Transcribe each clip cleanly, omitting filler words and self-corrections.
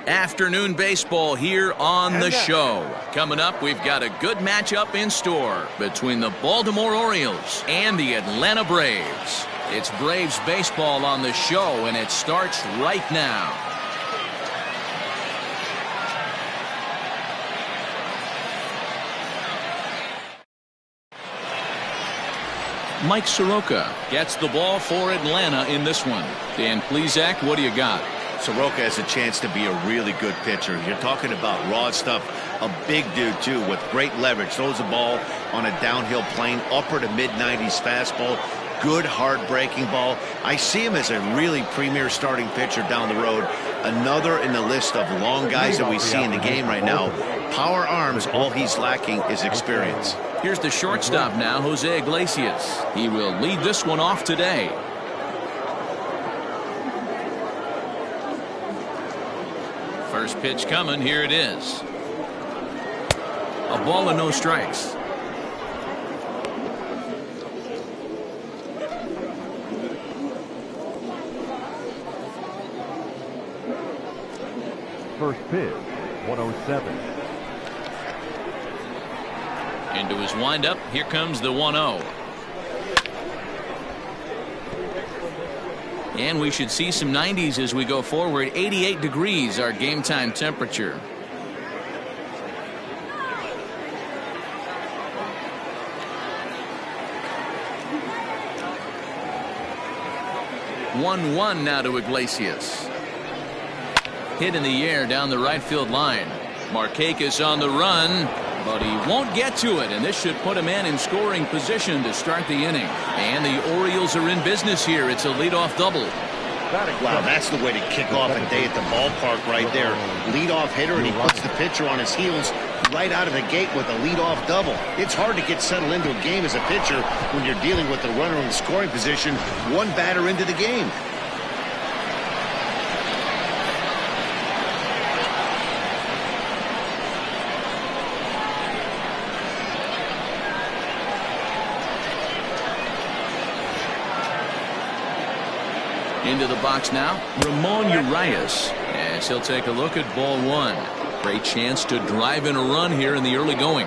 Afternoon baseball here on the show. Coming up, we've got a good matchup in store between the Baltimore Orioles and the Atlanta Braves. It's Braves baseball on the show, and it starts right now. Mike Soroka gets the ball for Atlanta in this one. Dan Plesac, what do you got? Soroka has a chance to be a really good pitcher. You're talking about raw stuff. A big dude, too, with great leverage. Throws the ball on a downhill plane, upper to mid-90s fastball. Good, hard-breaking ball. I see him as a really premier starting pitcher down the road. Another in the list of long guys that we see in the game right now. Power arms, all he's lacking is experience. Here's the shortstop now, Jose Iglesias. He will lead this one off today. First pitch coming, here it is. A ball and no strikes. First pitch, 107. Into his windup, here comes the 1-0. And we should see some 90s as we go forward. 88 degrees, our game time temperature. One now to Iglesias. Hit in the air down the right field line. Markakis on the run, but he won't get to it, and this should put a man in scoring position to start the inning. And the Orioles are in business here. It's a leadoff double. Wow, that's the way to kick off a day at the ballpark right there. Leadoff hitter, and he puts the pitcher on his heels right out of the gate with a leadoff double. It's hard to get settled into a game as a pitcher when you're dealing with the runner in scoring position one batter into the game. Into the box now, Ramon Urias, as he'll take a look at ball one. Great chance to drive in a run here in the early going.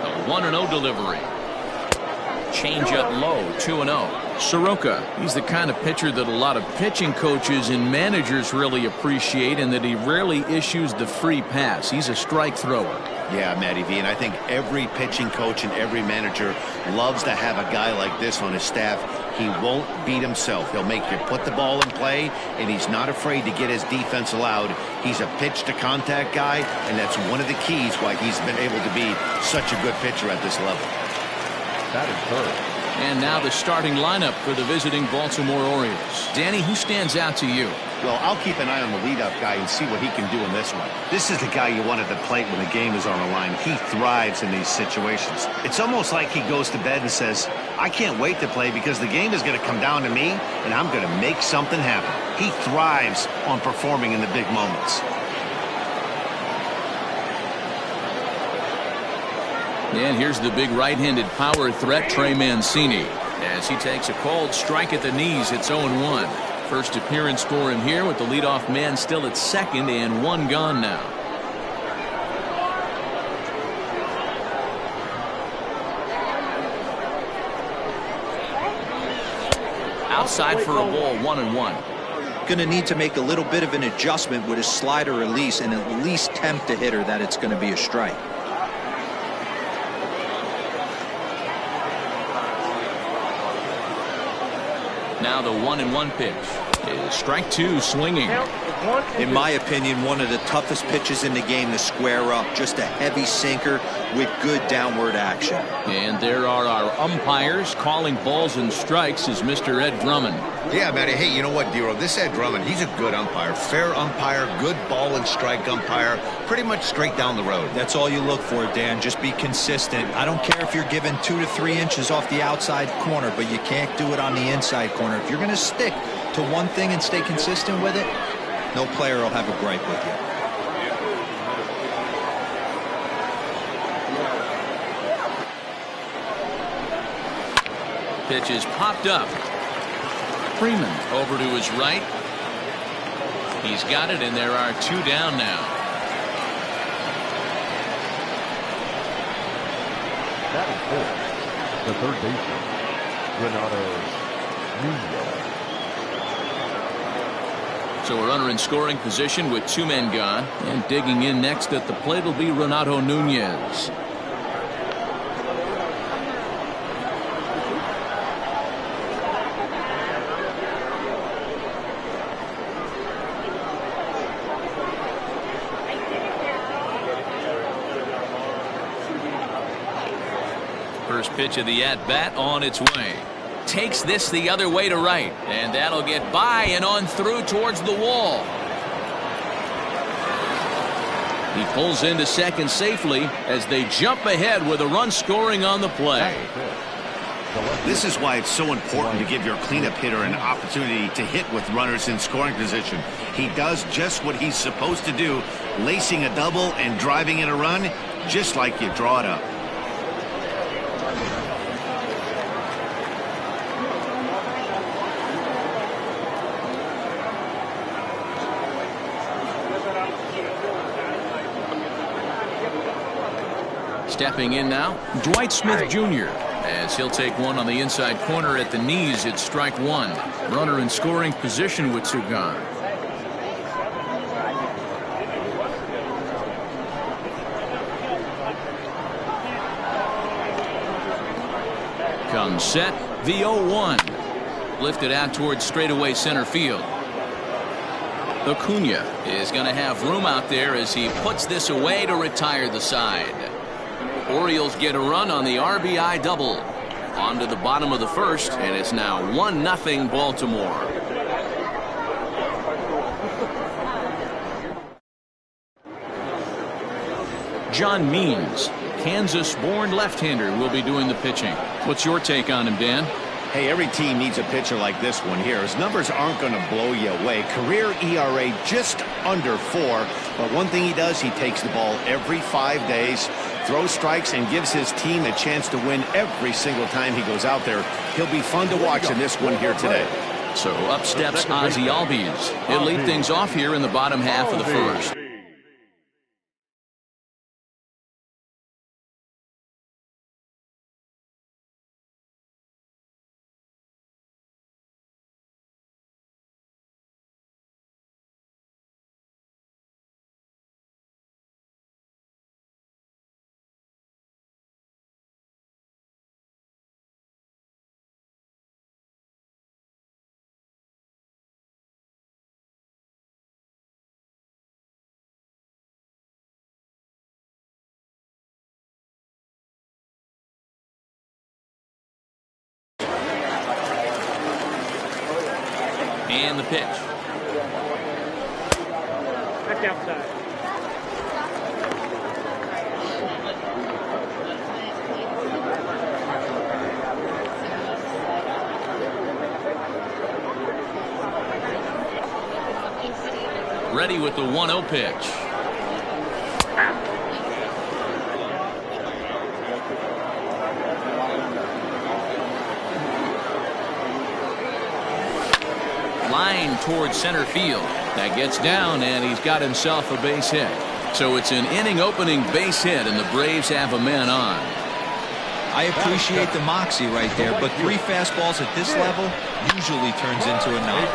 A 1-0 delivery. Change up low, 2-0. Soroka, he's the kind of pitcher that a lot of pitching coaches and managers really appreciate, and that he rarely issues the free pass. He's a strike thrower. Yeah, Matty V, and I think every pitching coach and every manager loves to have a guy like this on his staff. He won't beat himself. He'll make you put the ball in play, and he's not afraid to get his defense allowed. He's a pitch-to-contact guy, and that's one of the keys why he's been able to be such a good pitcher at this level. That is third. And now the starting lineup for the visiting Baltimore Orioles. Danny, who stands out to you? Well, I'll keep an eye on the leadoff guy and see what he can do in this one. This is the guy you want at the plate when the game is on the line. He thrives in these situations. It's almost like he goes to bed and says, I can't wait to play because the game is going to come down to me and I'm going to make something happen. He thrives on performing in the big moments. And here's the big right-handed power threat, Trey Mancini. As he takes a cold strike at the knees, it's 0-1. First appearance for him here with the leadoff man still at second and one gone now. Outside for a ball, 1-1. Going to need to make a little bit of an adjustment with his slider release and at least tempt the hitter that it's going to be a strike. Now the 1-1 pitch is strike two, swinging. In my opinion, one of the toughest pitches in the game to square up. Just a heavy sinker with good downward action. And there are our umpires calling balls and strikes is Mr. Ed Drummond. Yeah, Matty. Hey, you know what, Dero? This Ed Drummond, he's a good umpire. Fair umpire, good ball and strike umpire. Pretty much straight down the road. That's all you look for, Dan. Just be consistent. I don't care if you're given 2 to 3 inches off the outside corner, but you can't do it on the inside corner. corner. If you're going to stick to one thing and stay consistent with it, no player will have a gripe with you. Pitch is popped up. Freeman over to his right. He's got it, and there are 2 down now. That is fourth. The third baseman, Renato Nunez. So a runner in scoring position with 2 men gone, and digging in next at the plate will be Renato Nunez. First pitch of the at-bat on its way. Takes this the other way to right, and that'll get by and on through towards the wall. He pulls into second safely as they jump ahead with a run scoring on the play. This is why it's so important to give your cleanup hitter an opportunity to hit with runners in scoring position. He does just what he's supposed to do, lacing a double and driving in a run, just like you draw it up. Stepping in now, Dwight Smith Jr. as he'll take one on the inside corner at the knees. It's strike 1. Runner in scoring position with 2 gone. Comes set, the 0-1. Lifted out towards straightaway center field. Acuna is going to have room out there as he puts this away to retire the side. Orioles get a run on the RBI double. On to the bottom of the first, and it's now 1-0 Baltimore. John Means, Kansas-born left-hander, will be doing the pitching. What's your take on him, Dan? Hey, every team needs a pitcher like this one here. His numbers aren't going to blow you away. Career ERA just under 4. But one thing he does, he takes the ball every 5 days, throws strikes, and gives his team a chance to win every single time he goes out there. He'll be fun to watch in this one here today. So up steps Ozzie Albies. He'll lead things off here in the bottom half of the first. And the pitch. Back outside. Ready with the 1-0 pitch. Line towards center field. That gets down, and he's got himself a base hit. So it's an inning-opening base hit, and the Braves have a man on. I appreciate the moxie right there, but 3 fastballs at this level usually turns into a knock.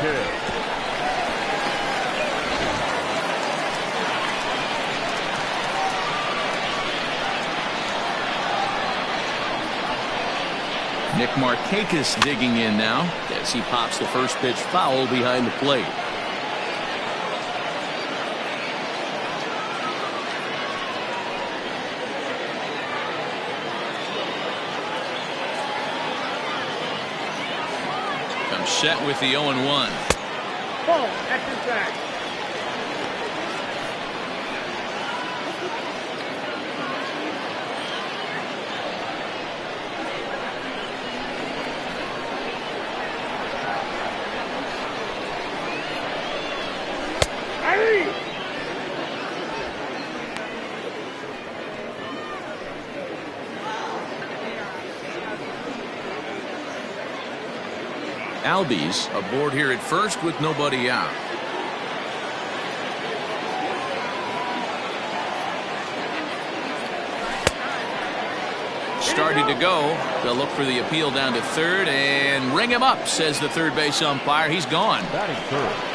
Nick Markakis digging in now as he pops the first pitch foul behind the plate. Comes set with the 0-1. Ball, action track. Albies aboard here at first with nobody out. Started to go. They'll look for the appeal down to third and ring him up, says the third base umpire. He's gone. Batting third.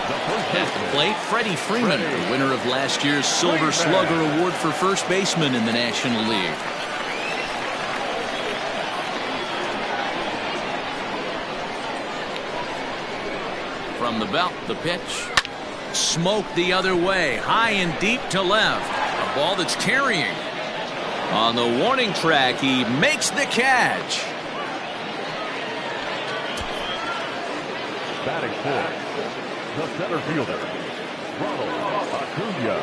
At the plate, Freddie Freeman, the winner of last year's Silver Slugger Award for first baseman in the National League. From the belt, the pitch. Smoked the other way, high and deep to left. A ball that's carrying. On the warning track, he makes the catch. Batting fourth. The center fielder, Ronald Acuna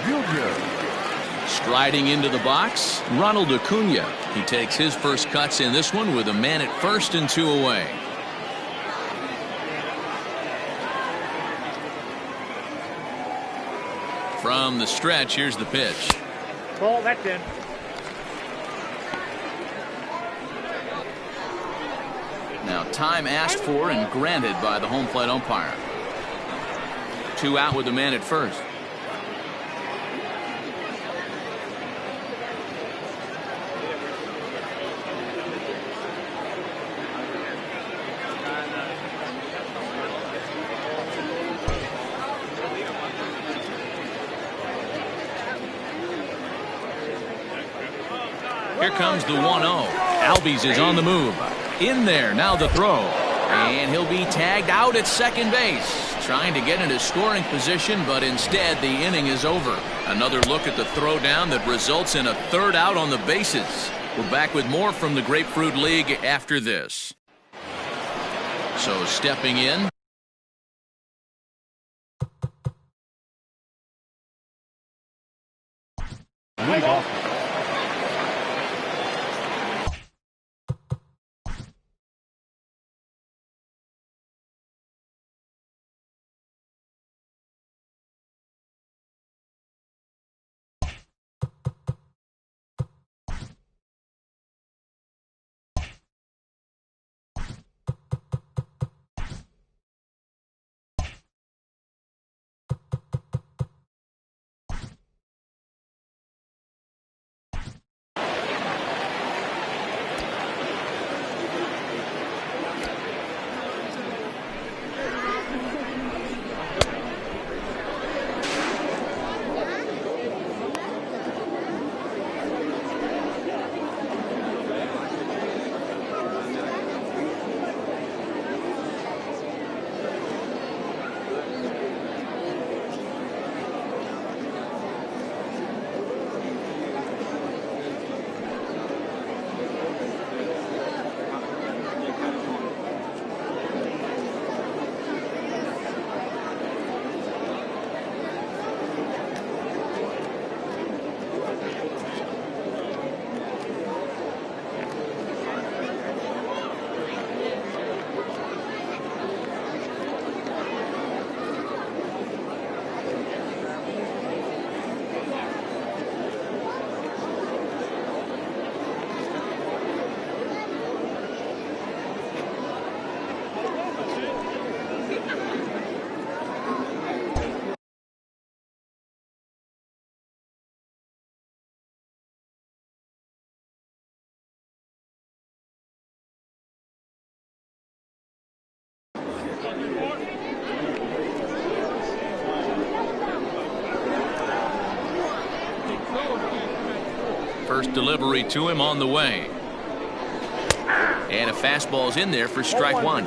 Jr. Striding into the box, Ronald Acuna. He takes his first cuts in this one with a man at first and 2 away. From the stretch, here's the pitch. Ball, that's in. Now, time asked for and granted by the home plate umpire. 2 out with the man at first. Here comes the 1-0. Albies is on the move. In there, now the throw. And he'll be tagged out at second base. Trying to get into scoring position, but instead the inning is over. Another look at the throw down that results in a third out on the bases. We're back with more from the Grapefruit League after this. So stepping in. Lead off. First delivery to him on the way. And a fastball's in there for strike one.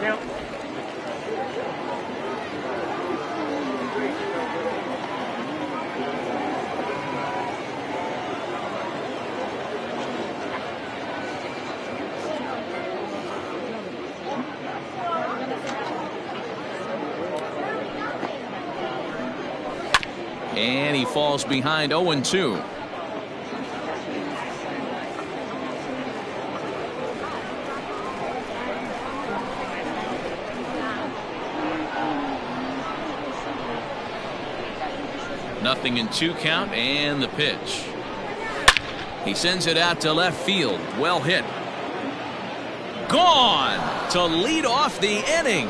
And he falls behind 0-2. Nothing in 2 count, and the pitch. He sends it out to left field. Well hit. Gone! to lead off the inning.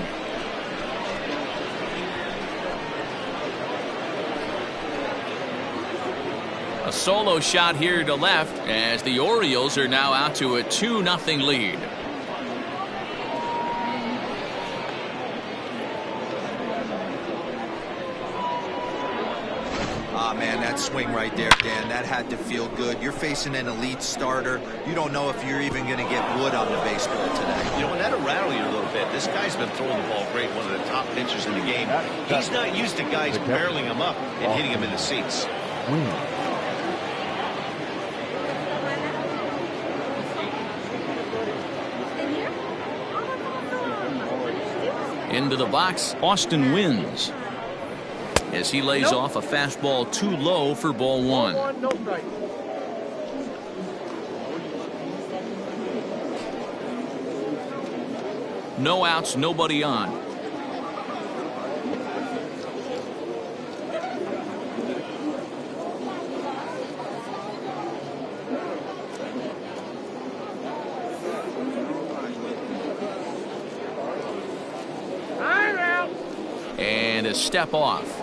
A solo shot here to left as the Orioles are now out to a 2-0 lead. Man, that swing right there, Dan, that had to feel good. You're facing an elite starter. You don't know if you're even going to get wood on the baseball today. You know, and that'll rattle you a little bit. This guy's been throwing the ball great, one of the top pitchers in the game. He's not used to guys barreling him up and hitting him in the seats. Into the box, Austin wins as he lays off a fastball too low for ball one. No strike. No outs, nobody on. I'm out. And a step off.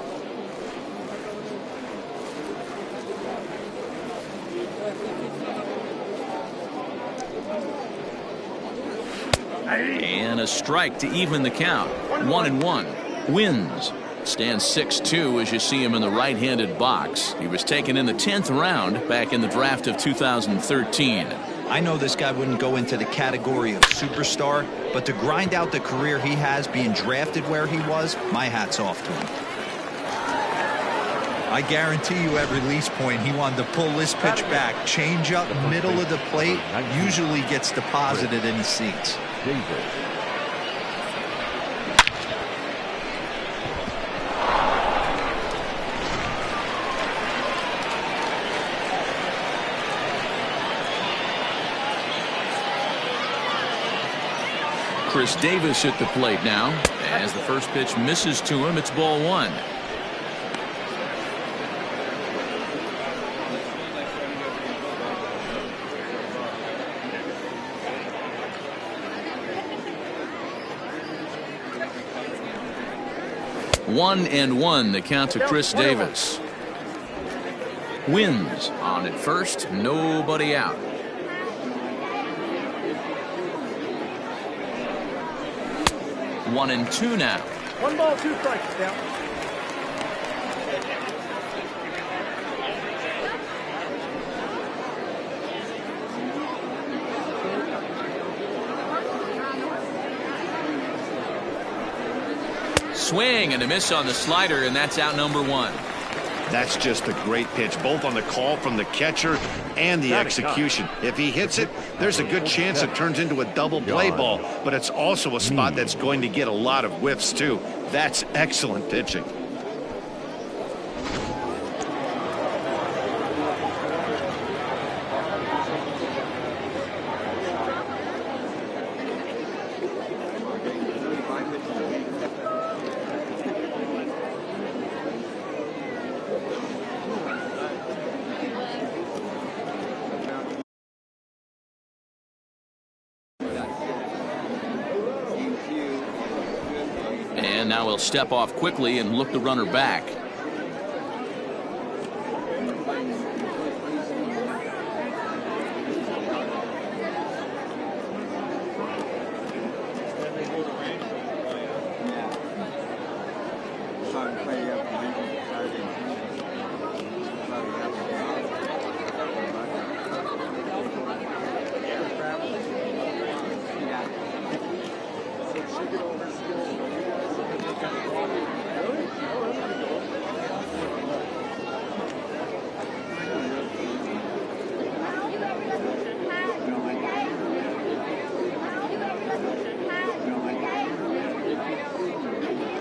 And a strike to even the count. 1-1. Wins. Stands 6-2 as you see him in the right-handed box. He was taken in the 10th round back in the draft of 2013. I know this guy wouldn't go into the category of superstar, but to grind out the career he has being drafted where he was, my hat's off to him. I guarantee you at release point he wanted to pull this pitch back, change up middle of the plate, usually gets deposited in the seats. Chris Davis at the plate now. As the first pitch misses to him, it's ball one. One and one, the count to Chris Davis. Wins on at first, nobody out. 1-2 now. 1 ball, 2 strikes. Down. Swing and a miss on the slider, and that's out number one. That's just a great pitch, both on the call from the catcher and the execution. If he hits it, there's a good chance it turns into a double play ball, but it's also a spot that's going to get a lot of whiffs too. That's excellent pitching. And now he'll step off quickly and look the runner back.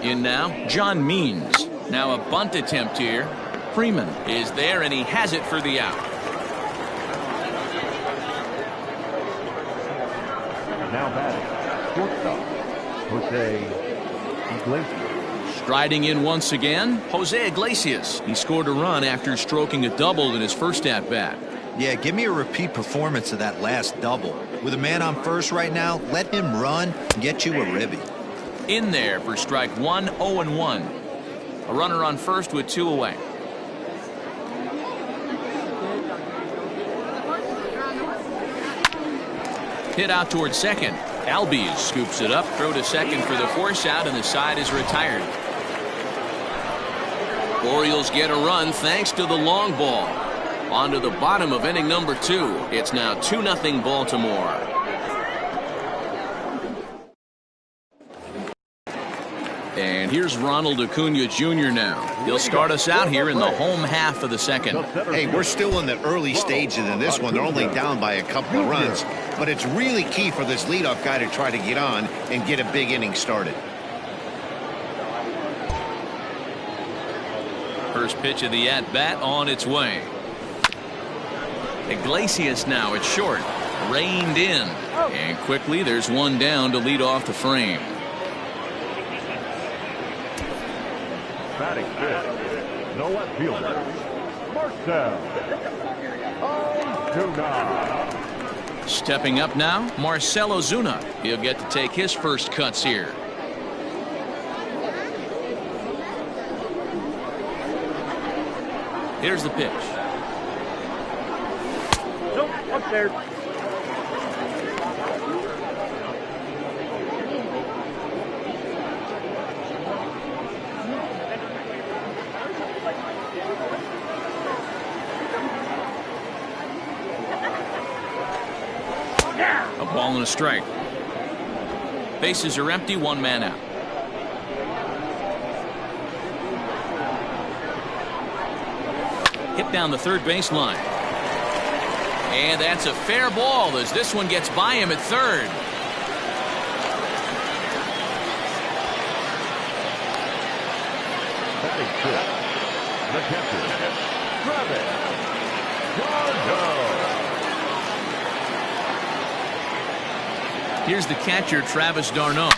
In now, John Means. Now a bunt attempt here. Freeman is there, and he has it for the out. Now batting, shortstop, Jose Iglesias. Striding in once again, Jose Iglesias. He scored a run after stroking a double in his first at-bat. Yeah, give me a repeat performance of that last double. With a man on first right now, let him run and get you a ribby. In there for strike one, 0-1. A runner on first with 2 away. Hit out towards second. Albies scoops it up, throw to second for the force out, and the side is retired. Orioles get a run thanks to the long ball. On to the bottom of inning number 2. It's now 2-0 Baltimore. And here's Ronald Acuna Jr. now. He'll start us out here in the home half of the second. Hey, we're still in the early stages in this one. They're only down by a couple of runs. But it's really key for this leadoff guy to try to get on and get a big inning started. First pitch of the at-bat on its way. Iglesias now at short. Reined in. And quickly there's one down to lead off the frame. Batting fifth, no left fielder, Marcell Ozuna. Stepping up now, Marcell Ozuna. He'll get to take his first cuts here. Here's the pitch. Nope, up there. A ball and a strike. Bases are empty, 1 man out. Hit down the third base line. And that's a fair ball as this one gets by him at third. Batting fifth, the catcher, Travis Darno. Here's the catcher, Travis Darno,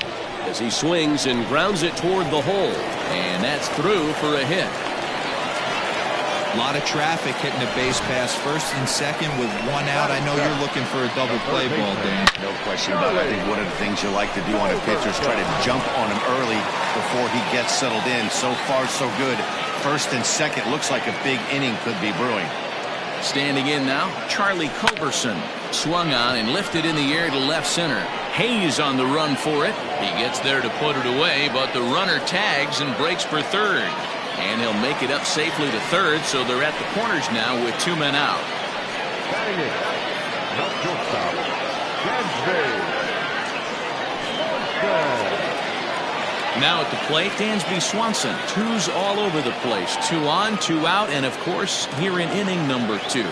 as he swings and grounds it toward the hole. And that's through for a hit. A lot of traffic hitting the base pass first and second with 1 out. I know you're looking for a double play ball, Dan. No question about it. I think one of the things you like to do on a pitcher is try to jump on him early before he gets settled in. So far, so good. First and second looks like a big inning could be brewing. Standing in now, Charlie Culberson. Swung on and lifted in the air to left center. Hayes on the run for it. He gets there to put it away, but the runner tags and breaks for third. And he'll make it up safely to third, so they're at the corners now with 2 men out. Batting it, not shortstop, Dansby Swanson. Now at the plate, Dansby Swanson. 2's all over the place. 2 on, 2 out, and of course, here in inning number 2.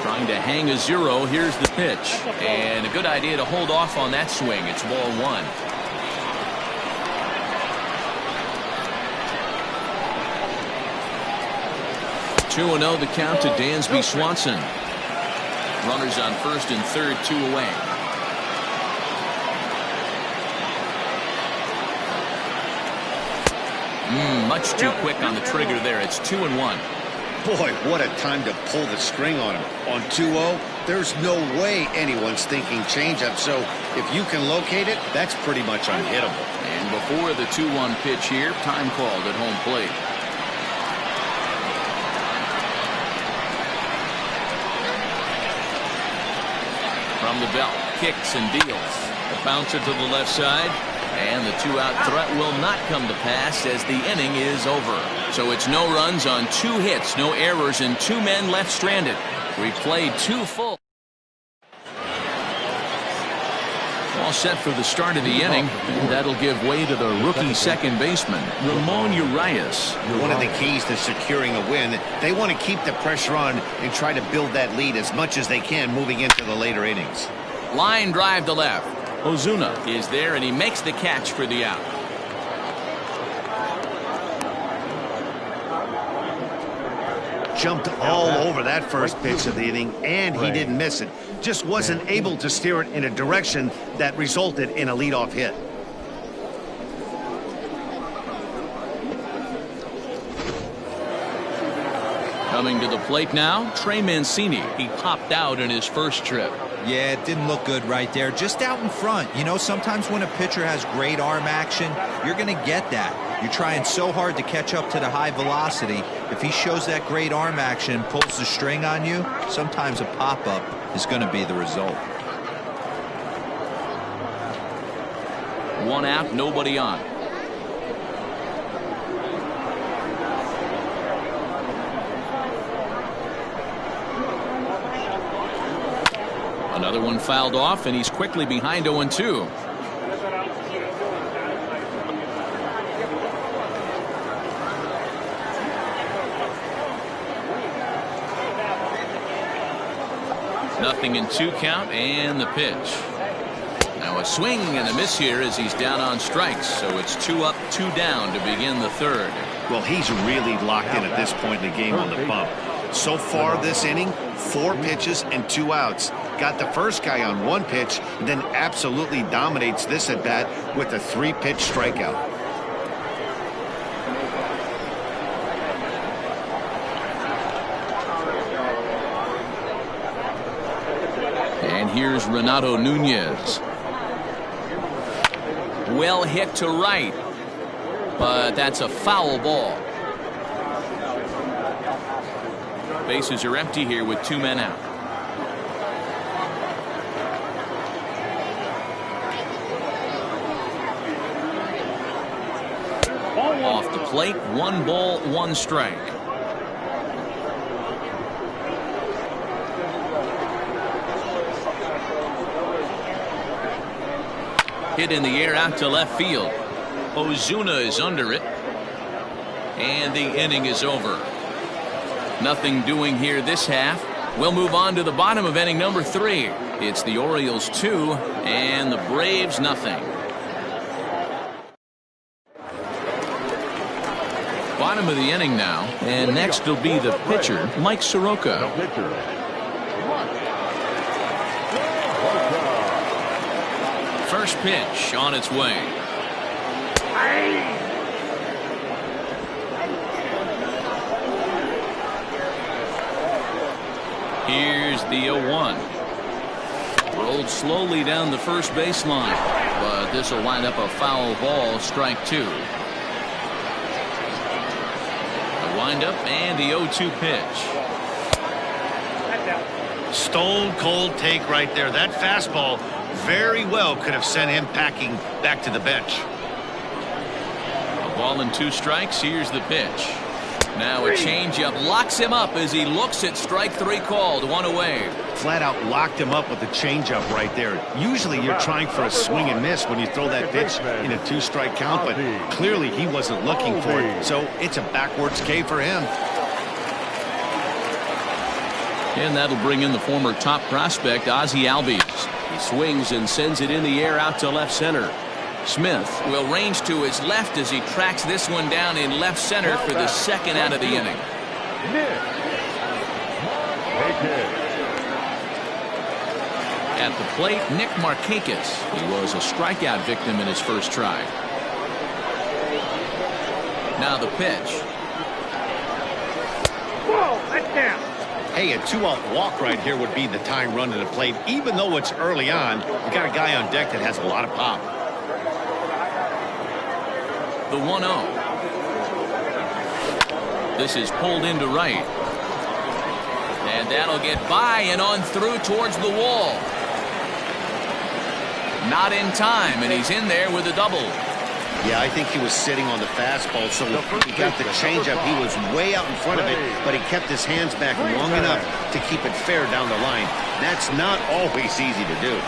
Trying to hang a 0. Here's the pitch. And a good idea to hold off on that swing. It's ball 1. Two 2-0 the count to Dansby Swanson. Runners on first and third, 2 away. Much too quick on the trigger there. It's 2-1. Boy, what a time to pull the string on him. On 2-0, there's no way anyone's thinking changeup. So if you can locate it, that's pretty much unhittable. And before the 2-1 pitch here, time called at home plate. From the belt, kicks and deals. A bouncer to the left side. And the 2-out threat will not come to pass as the inning is over. So it's no runs on 2 hits, no errors, and 2 men left stranded. We played 2 full. All set for the start of the inning. And that'll give way to the rookie second baseman, Ramon Urias. One of the keys to securing a win, they want to keep the pressure on and try to build that lead as much as they can moving into the later innings. Line drive to left. Ozuna is there, and he makes the catch for the out. Jumped all over that first pitch of the inning, and he didn't miss it. Just wasn't able to steer it in a direction that resulted in a leadoff hit. Coming to the plate now, Trey Mancini. He popped out in his first trip. Yeah, it didn't look good right there. Just out in front. You know, sometimes when a pitcher has great arm action, you're going to get that. You're trying so hard to catch up to the high velocity. If he shows that great arm action, pulls the string on you, sometimes a pop-up is going to be the result. 1 out, nobody on. Another one fouled off, and he's quickly behind 0-2. Nothing in 2 count, and the pitch. Now a swing and a miss here as he's down on strikes, so it's 2 up, 2 down to begin the third. Well, he's really locked in at this point in the game on the bump. So far this inning, 4 pitches and 2 outs. Got the first guy on 1 pitch, and then absolutely dominates this at bat with a 3-pitch strikeout. And here's Renato Nunez. Well hit to right, but that's a foul ball. Bases are empty here with 2 men out. Off the plate, 1 ball, 1 strike. Hit in the air out to left field. Ozuna is under it. And the inning is over. Nothing doing here this half. We'll move on to the bottom of inning number 3. It's the Orioles 2 and the Braves nothing. Bottom of the inning now, and next will be the pitcher, Mike Soroka. First pitch on its way. Here's the 0-1. Rolled slowly down the first baseline, but this will wind up a foul ball, strike 2. Wind-up and the 0-2 pitch. Stone cold take right there. That fastball very well could have sent him packing back to the bench. A ball and 2 strikes. Here's the pitch. Now a changeup locks him up as he looks at strike 3 called. 1 away. Flat out locked him up with the changeup right there. Usually you're trying for a swing and miss when you throw that pitch in a 2-strike count, but clearly he wasn't looking for it, so it's a backwards K for him. And that'll bring in the former top prospect, Ozzie Albies. He swings and sends it in the air out to left center. Smith will range to his left as he tracks this one down in left center for the 2nd out of the inning. At the plate, Nick Markakis. He was a strikeout victim in his first try. Now the pitch. Whoa, that's down. Hey, a 2-out walk right here would be the tying run to the plate. Even though it's early on, you got a guy on deck that has a lot of pop. The 1-0. This is pulled into right. And that'll get by and on through towards the wall. Not in time, and he's in there with a double. Yeah, I think he was sitting on the fastball, so he got the changeup. He was way out in front of it, but he kept his hands back long enough to keep it fair down the line. That's not always easy to do.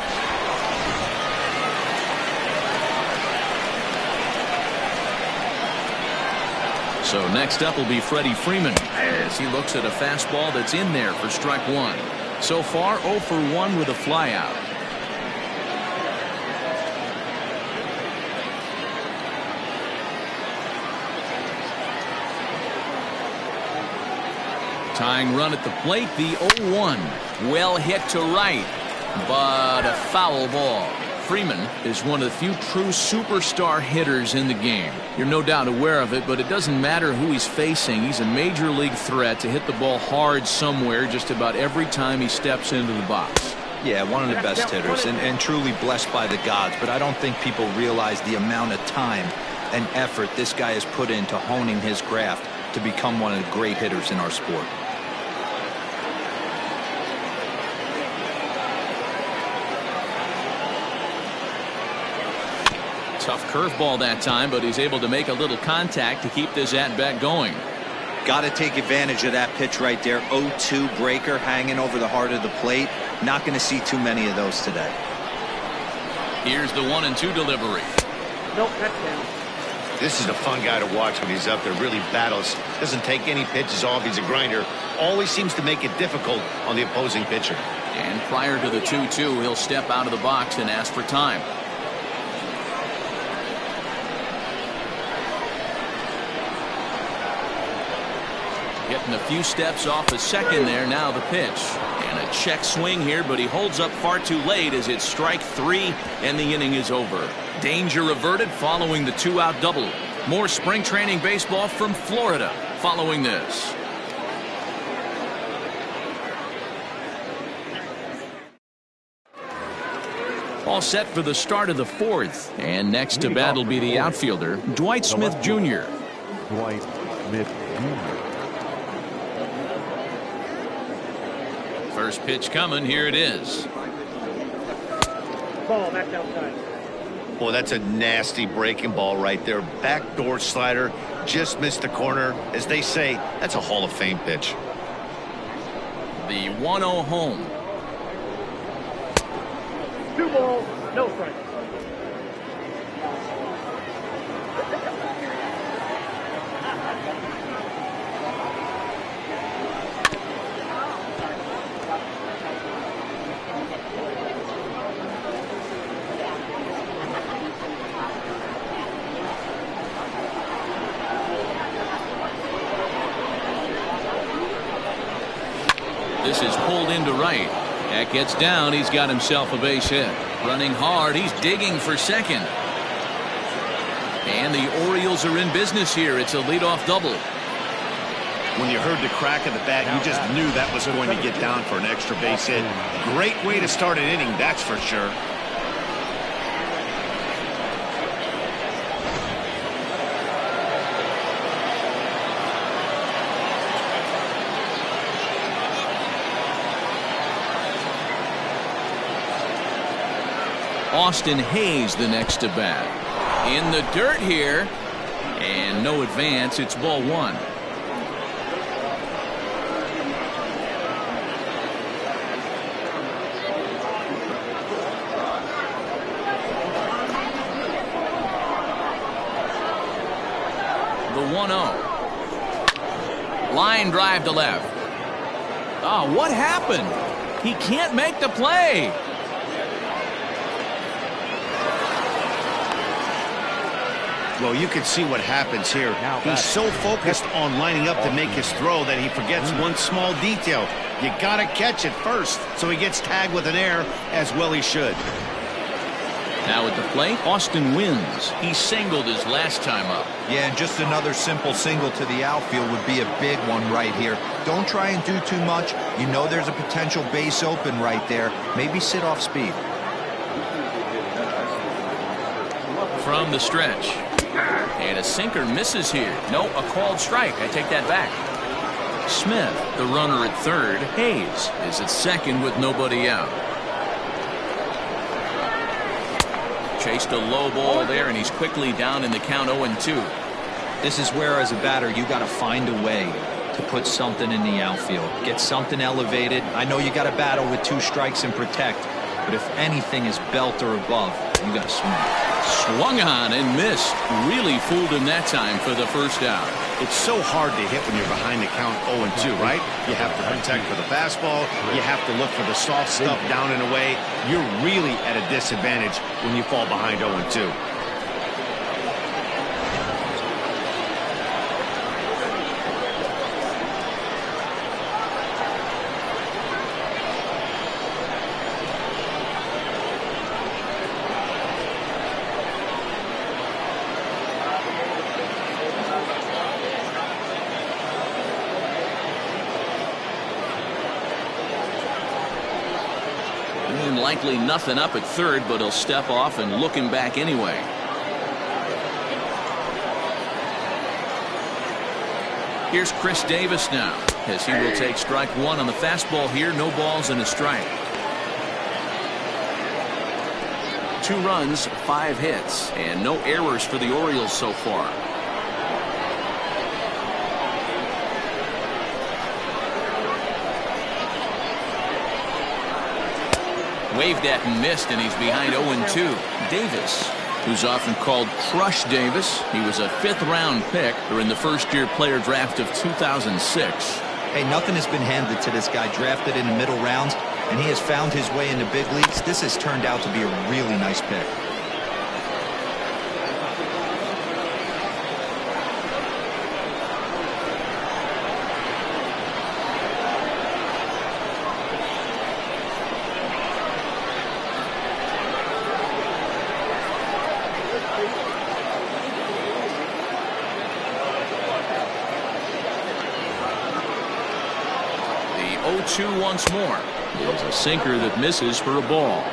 So next up will be Freddie Freeman as he looks at a fastball that's in there for strike 1. So far 0 for 1 with a flyout. Tying run at the plate, the 0-1. Well hit to right, but a foul ball. Freeman is one of the few true superstar hitters in the game. You're no doubt aware of it, but it doesn't matter who he's facing. He's a major league threat to hit the ball hard somewhere just about every time he steps into the box. Yeah, one of the best hitters and truly blessed by the gods, but I don't think people realize the amount of time and effort this guy has put into honing his craft to become one of the great hitters in our sport. Tough curveball that time, but he's able to make a little contact to keep this at-bat going. Got to take advantage of that pitch right there. 0-2 breaker hanging over the heart of the plate. Not going to see too many of those today. Here's the 1-2 delivery. Nope, that's down. This is a fun guy to watch when he's up there. Really battles. Doesn't take any pitches off. He's a grinder. Always seems to make it difficult on the opposing pitcher. And prior to the 2-2, he'll step out of the box and ask for time. Getting a few steps off a second there. Now the pitch. And a check swing here, but he holds up far too late as it's strike 3 and the inning is over. Danger averted following the 2-out double. More spring training baseball from Florida following this. All set for the start of the 4th. And next to bat will be the outfielder, Dwight Smith Jr. Dwight Smith Jr. First pitch coming. Here it is. Ball, that's outside. Boy, that's a nasty breaking ball right there. Backdoor slider. Just missed the corner. As they say, that's a Hall of Fame pitch. The 1-0 home. 2 balls, no strikes. This is pulled into right. That gets down. He's got himself a base hit. Running hard. He's digging for second. And the Orioles are in business here. It's a leadoff double. When you heard the crack of the bat, you just knew that was going to get down for an extra base hit. Great way to start an inning, that's for sure. Austin Hayes the next to bat. In the dirt here. And no advance. It's ball 1. The 1-0. Line drive to left. Oh, what happened? He can't make the play. Well, you can see what happens here. He's so focused on lining up to make his throw that he forgets one small detail. You got to catch it first. So he gets tagged with an error, as well he should. Now at the plate, Austin wins. He singled his last time up. Yeah, and just another simple single to the outfield would be a big one right here. Don't try and do too much. You know there's a potential base open right there. Maybe sit off speed. From the stretch. And a sinker misses here. No, a called strike. I take that back. Smith, the runner at third. Hayes is at second with nobody out. Chased a low ball there, and he's quickly down in the count 0-2. This is where, as a batter, you got to find a way to put something in the outfield. Get something elevated. I know you got to battle with 2 strikes and protect, but if anything is belt or above, you got to swing. Swung on and missed. Really fooled him that time for the first out. It's so hard to hit when you're behind the count 0-2, right? You have to protect for the fastball. You have to look for the soft stuff down and away. You're really at a disadvantage when you fall behind 0-2. Likely nothing up at third, but he'll step off and look him back anyway. Here's Chris Davis now, as he will take strike one on the fastball here. No balls and a strike. 2 runs, 5 hits, and no errors for the Orioles so far. Waved at and missed, and he's behind 0-2. Davis, who's often called Crush Davis. He was a 5th-round pick during the first-year player draft of 2006. Hey, nothing has been handed to this guy. Drafted in the middle rounds, and he has found his way in the big leagues. This has turned out to be a really nice pick. The 0-2 once more. It's a sinker that misses for a ball.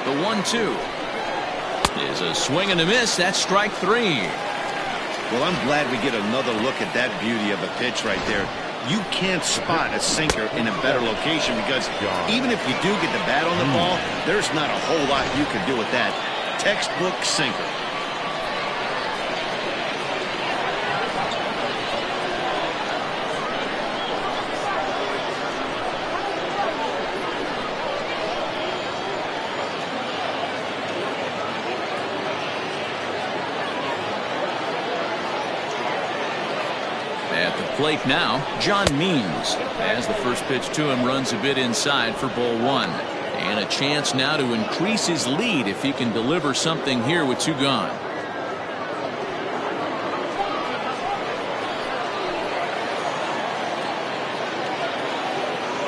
The 1-2 is a swing and a miss. That's strike 3. Well, I'm glad we get another look at that beauty of a pitch right there. You can't spot a sinker in a better location, because even if you do get the bat on the ball, there's not a whole lot you can do with that. Textbook sinker. At the plate now, John Means, as the first pitch to him runs a bit inside for ball 1. And a chance now to increase his lead if he can deliver something here with 2 gone.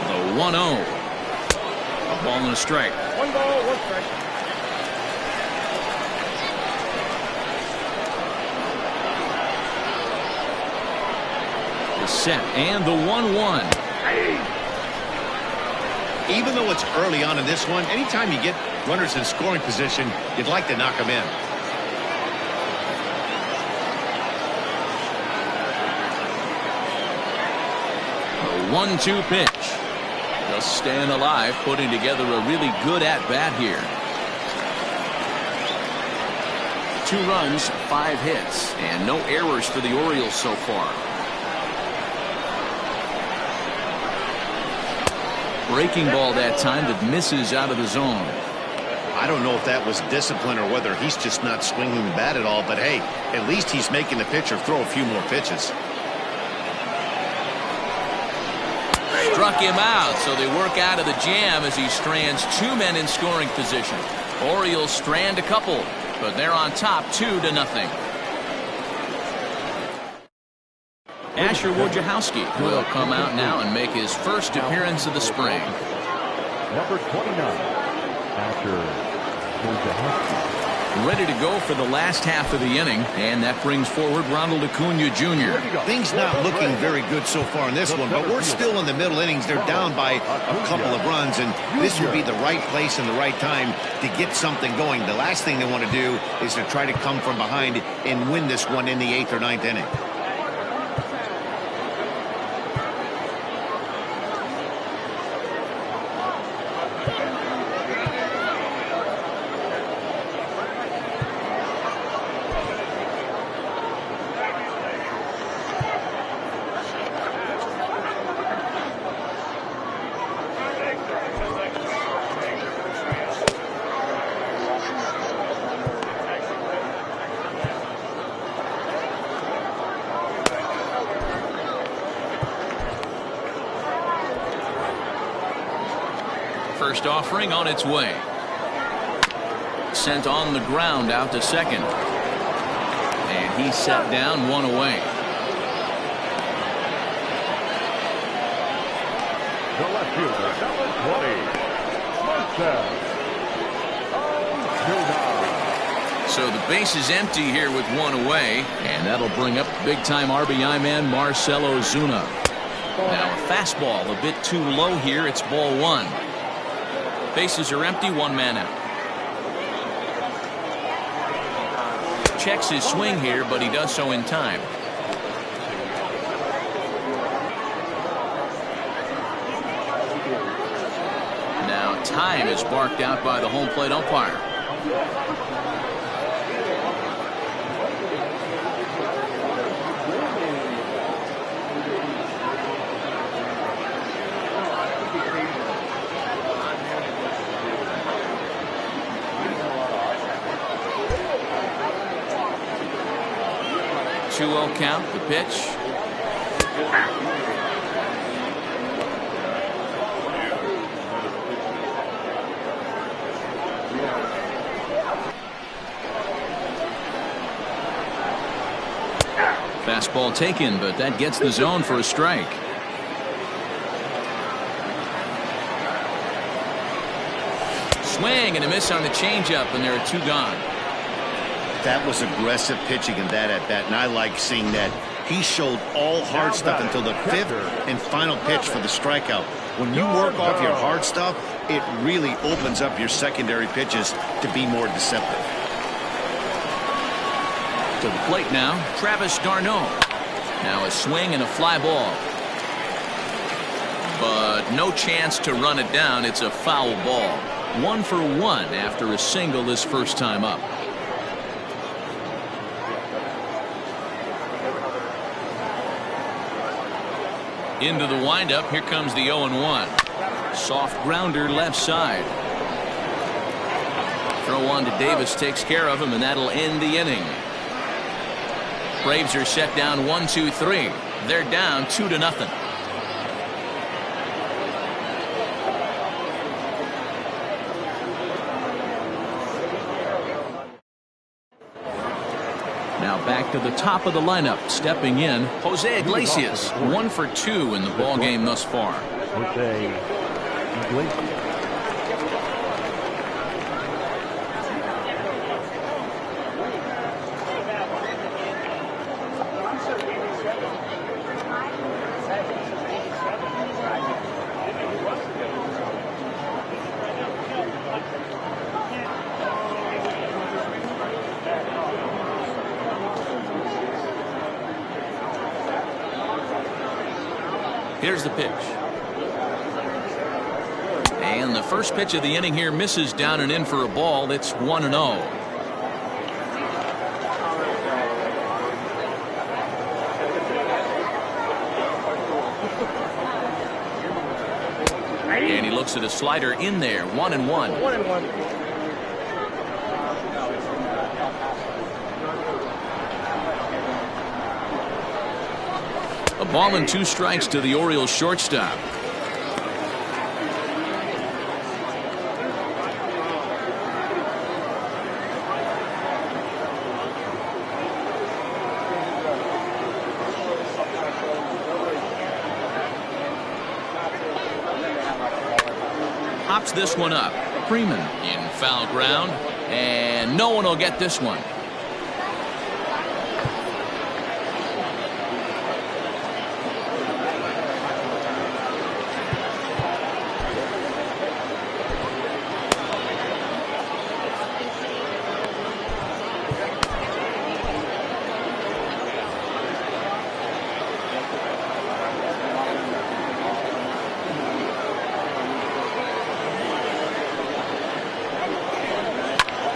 The 1-0. A ball and a strike. 1 ball, 1 strike. Set, and the 1-1. Even though it's early on in this one, anytime you get runners in scoring position, you'd like to knock them in. The 1-2 pitch. Just staying alive, putting together a really good at-bat here. 2 runs, 5 hits, and no errors for the Orioles so far. Breaking ball that time that misses out of the zone. I don't know if that was discipline or whether he's just not swinging the bat at all, but hey, at least he's making the pitcher throw a few more pitches. Struck him out, so they work out of the jam as he strands 2 men in scoring position. Orioles strand a couple, but they're on top 2-0. Asher Wojciechowski will come out now and make his first appearance of the spring. Number 29, Asher Wojciechowski. Ready to go for the last half of the inning, and that brings forward Ronald Acuna Jr. Things not looking very good so far in this one, but we're still in the middle innings. They're down by a couple of runs, and this would be the right place and the right time to get something going. The last thing they want to do is to try to come from behind and win this one in the 8th or 9th inning. First offering on its way. Sent on the ground out to second. And he's set down, 1 away. The left fielder, number 20, Marcel. So the base is empty here with one away, and that'll bring up big-time RBI man Marcell Ozuna. Now a fastball a bit too low here. It's ball one. Bases are empty, one man out. Checks his swing here, but he does so in time. Now time is barked out by the home plate umpire. Two-0 count, the pitch. Fastball taken, but that gets the zone for a strike. Swing and a miss on the changeup, and there are two gone. That was aggressive pitching in that at bat, and I like seeing that. He showed all hard stuff until the fifth and final pitch for the strikeout. When you work off your hard stuff, it really opens up your secondary pitches to be more deceptive. To the plate now, Travis d'Arnaud. Now a swing and a fly ball. But no chance to run it down. It's a foul ball. 1 for 1 after a single his first time up. Into the windup. Here comes the 0-1. Soft grounder left side. Throw on to Davis takes care of him, and that'll end the inning. Braves are set down 1-2-3. They're down 2-0. Now back to the top of the lineup. Stepping in, Jose Iglesias. 1 for 2 in the ball game thus far. Jose Iglesias. Here's the pitch. And the first pitch of the inning here misses down and in for a ball. It's 1-0. And he looks at a slider in there. 1-1. 1-1. A ball and 2 strikes to the Orioles shortstop. Hops this one up. Freeman in foul ground, and no one will get this one.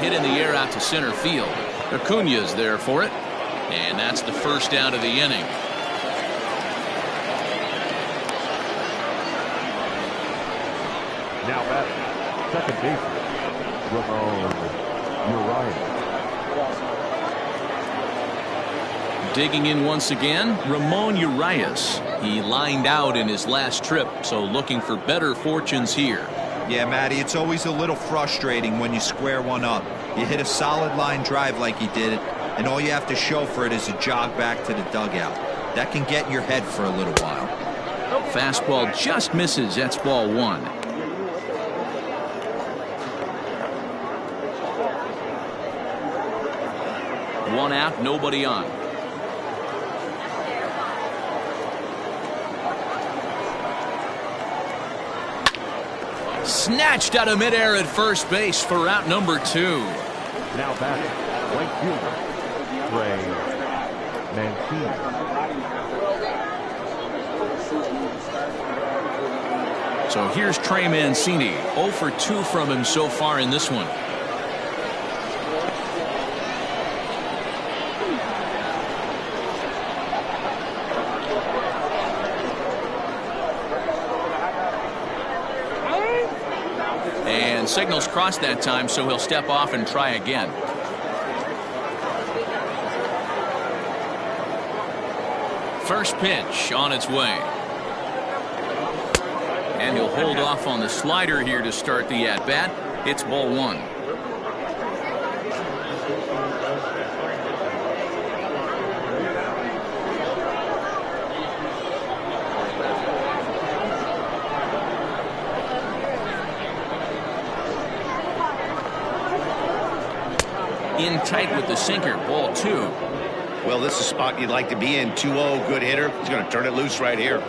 Hit in the air out to center field. Acuña's there for it, and that's the first out of the inning. Now batting, second baseman, Ramon Urias. Digging in once again, Ramon Urias. He lined out in his last trip, so looking for better fortunes here. Yeah, Matty, it's always a little frustrating when you square one up. You hit a solid line drive like he did, and all you have to show for it is a jog back to the dugout. That can get in your head for a little while. Fastball just misses. That's ball 1. 1 out, nobody on. Snatched out of midair at first base for out number 2. Now batting, right fielder, Trey Mancini. So here's Trey Mancini. 0 for 2 from him so far in this one. And signals crossed that time, so he'll step off and try again. First pitch on its way. And he'll hold off on the slider here to start the at-bat. It's ball 1. In tight with the sinker, ball 2. Well, this is a spot you'd like to be in. 2-0, good hitter. He's going to turn it loose right here.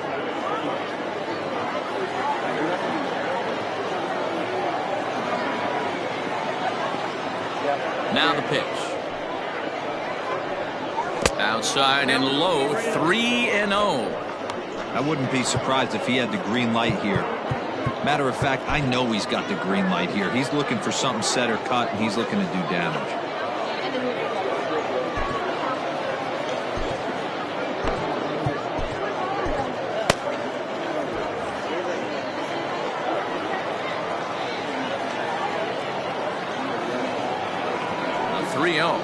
Now the pitch. Outside and low, 3-0. I wouldn't be surprised if he had the green light here. Matter of fact, I know he's got the green light here. He's looking for something set or cut, and he's looking to do damage. A 3-0.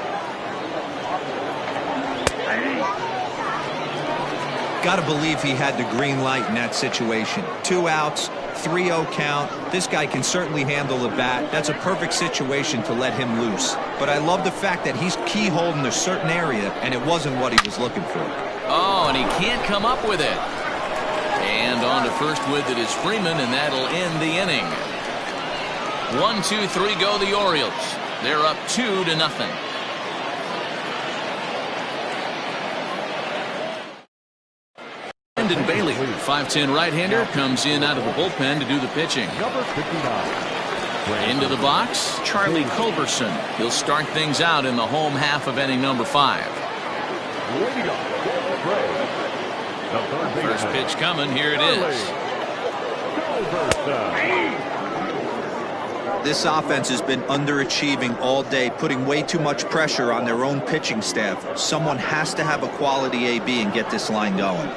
Gotta believe he had the green light in that situation. 2 outs, 3-0 count. This guy can certainly handle the bat. That's a perfect situation to let him loose. But I love the fact that he's keyholding a certain area, and it wasn't what he was looking for. Oh, and he can't come up with it. And on to first with it is Freeman, and that'll end the inning. 1, 2, 3 go the Orioles. They're up 2-0. Brendan Bailey, 5'10" right-hander, comes in out of the bullpen to do the pitching. Number 59. Into the box, Charlie Culberson. He'll start things out in the home half of inning number 5. Leading up, Trey. The third First baseman, pitch coming. Here it is. Culberson. This offense has been underachieving all day, putting way too much pressure on their own pitching staff. Someone has to have a quality AB and get this line going.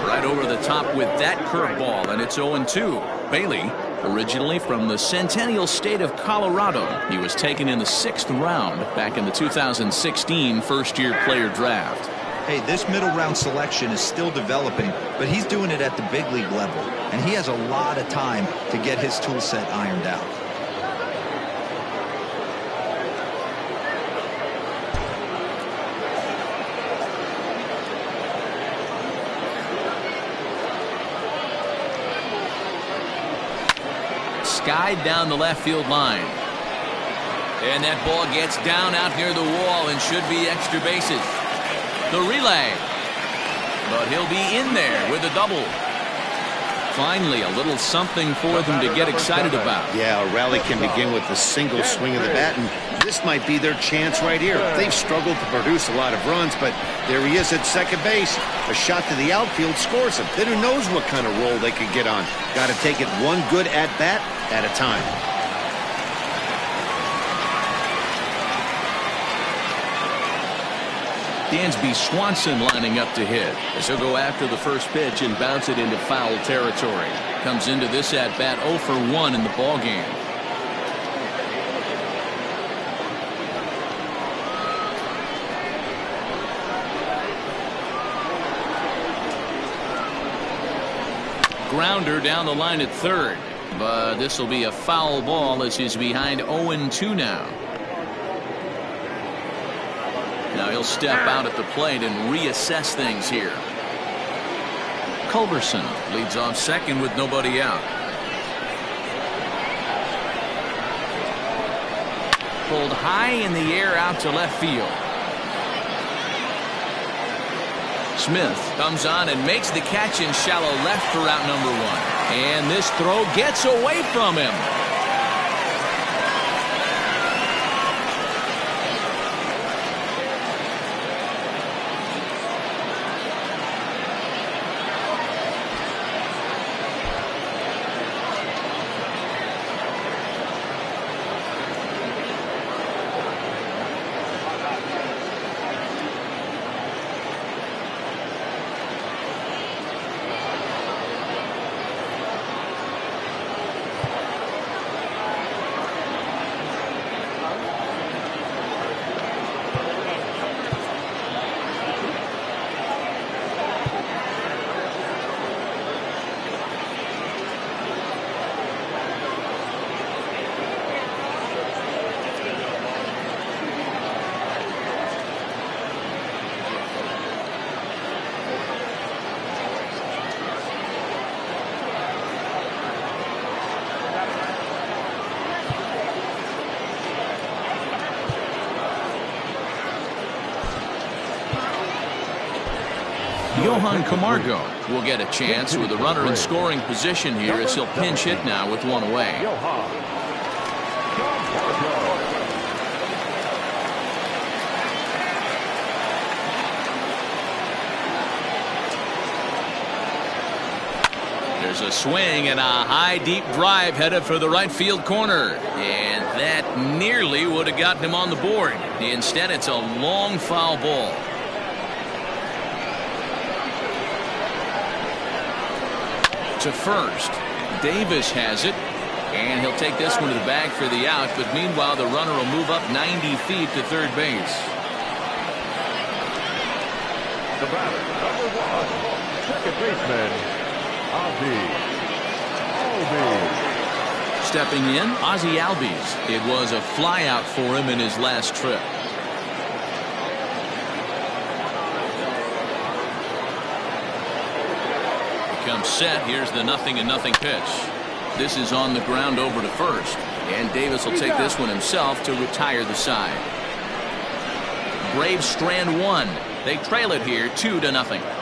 Right over the top with that curveball, and it's 0-2. Bailey, originally from the Centennial State of Colorado. He was taken in the 6th round back in the 2016 first-year player draft. Hey, this middle round selection is still developing, but he's doing it at the big league level, and he has a lot of time to get his tool set ironed out. Skied down the left field line. And that ball gets down out near the wall and should be extra bases. The relay. But he'll be in there with a double. Finally, a little something for them to get excited about. Yeah, a rally can begin with a single swing of the bat, and this might be their chance right here. They've struggled to produce a lot of runs, but there he is at second base. A shot to the outfield scores him. Then who knows what kind of roll they could get on. Got to take it one good at-bat at a time. Dansby Swanson lining up to hit as he'll go after the first pitch and bounce it into foul territory. Comes into this at bat 0 for 1 in the ball game. Grounder down the line at third, but this will be a foul ball as he's behind 0-2 now. Now he'll step out at the plate and reassess things here. Culberson leads off second with nobody out. Pulled high in the air out to left field. Smith comes on and makes the catch in shallow left for out number one. And this throw gets away from him. Johan Camargo will get a chance with a runner in scoring position here as he'll pinch hit now with one away. There's a swing and a high deep drive headed for the right field corner, and that nearly would have gotten him on the board. Instead, it's a long foul ball. To first. Davis has it, and he'll take this one to the bag for the out, but meanwhile the runner will move up 90 feet to third base. The batter, number one, second baseman, Albies. Stepping in, Ozzie Albies. It was a flyout for him in his last trip. Comes set. Here's the 0-0 pitch. This is on the ground over to first, and Davis will take this one himself to retire the side. Braves strand one. They trail it here 2-0.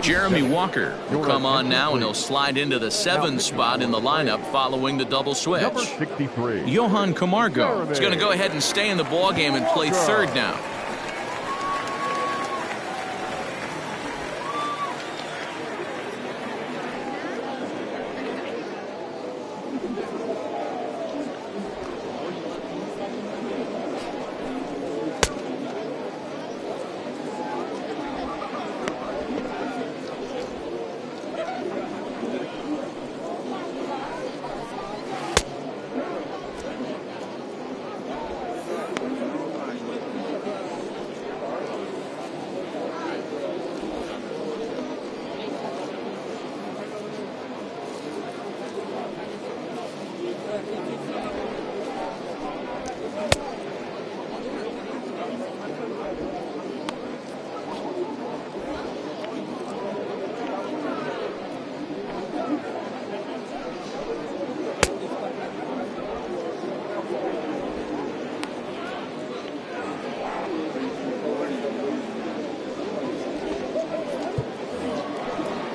Jeremy Walker will come on now, and he'll slide into the 7th spot in the lineup following the double switch. Number 63. Johan Camargo is going to go ahead and stay in the ballgame and play third now.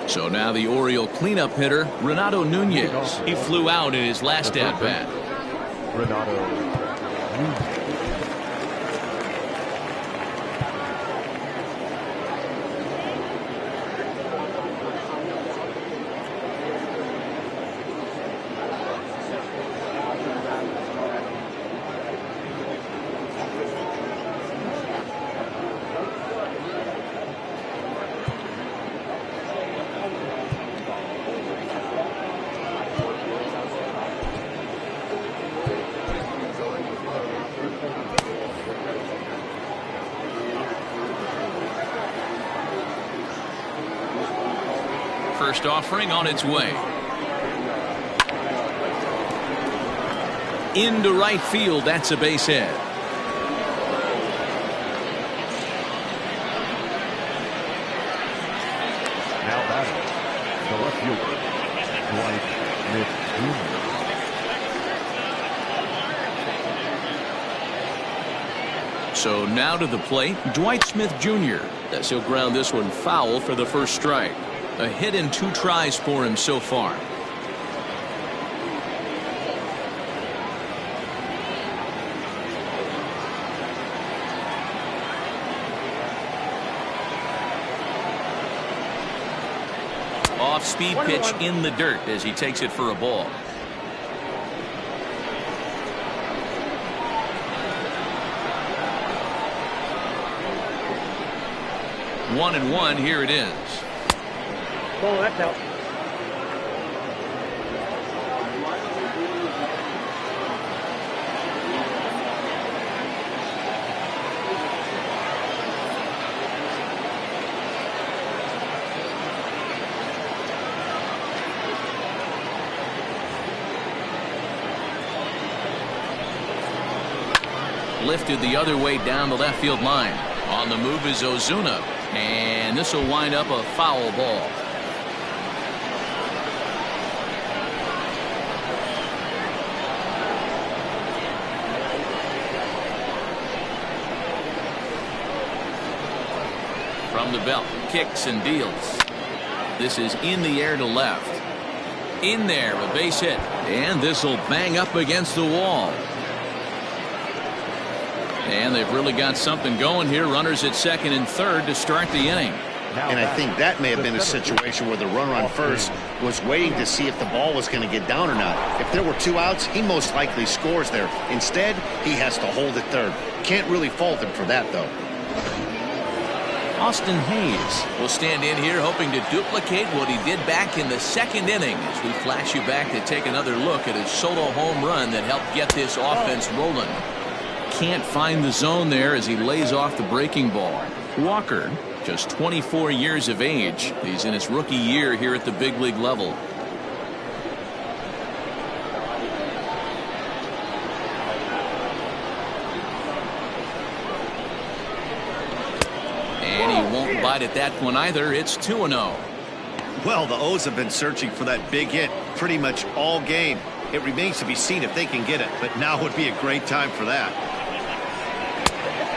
So now the Oriole cleanup hitter, Renato Nunez. He flew out in his last at-bat. Renato Nunez. first offering on its way. Into right field. That's a base hit. Now batting, the left fielder, Dwight Smith Jr. So now to the plate, Dwight Smith Jr. As he'll ground this one foul for the first strike. A hit in 2 tries for him so far. Off-speed pitch in the dirt as he takes it for a ball. One and one, here it is. Ball, that's out. Lifted the other way down the left field line. On the move is Ozuna. And this will wind up a foul ball. From the belt, kicks and deals. This is in the air to left. In there, a base hit. And this will bang up against the wall. And they've really got something going here. Runners at second and third to start the inning. And I think that may have been a situation where the runner on first was waiting to see if the ball was going to get down or not. If there were 2 outs, he most likely scores there. Instead, he has to hold at third. Can't really fault him for that, though. Austin Hayes will stand in here hoping to duplicate what he did back in the second inning as we flash you back to take another look at his solo home run that helped get this offense rolling. Can't find the zone there as he lays off the breaking ball. Walker, just 24 years of age. He's in his rookie year here at the big league level. And he won't bite at that one either. It's 2-0. Well, the O's have been searching for that big hit pretty much all game. It remains to be seen if they can get it, but now would be a great time for that.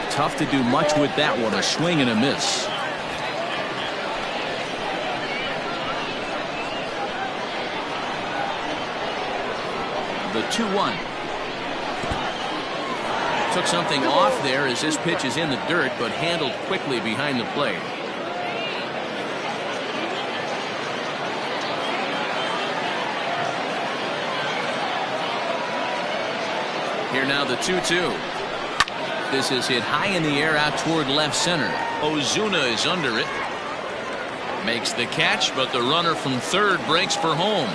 Tough to do much with that one. A swing and a miss. The 2-1. Took something off there as this pitch is in the dirt, but handled quickly behind the plate. Here now the 2-2. This is hit high in the air out toward left center. Ozuna is under it. Makes the catch, but the runner from third breaks for home.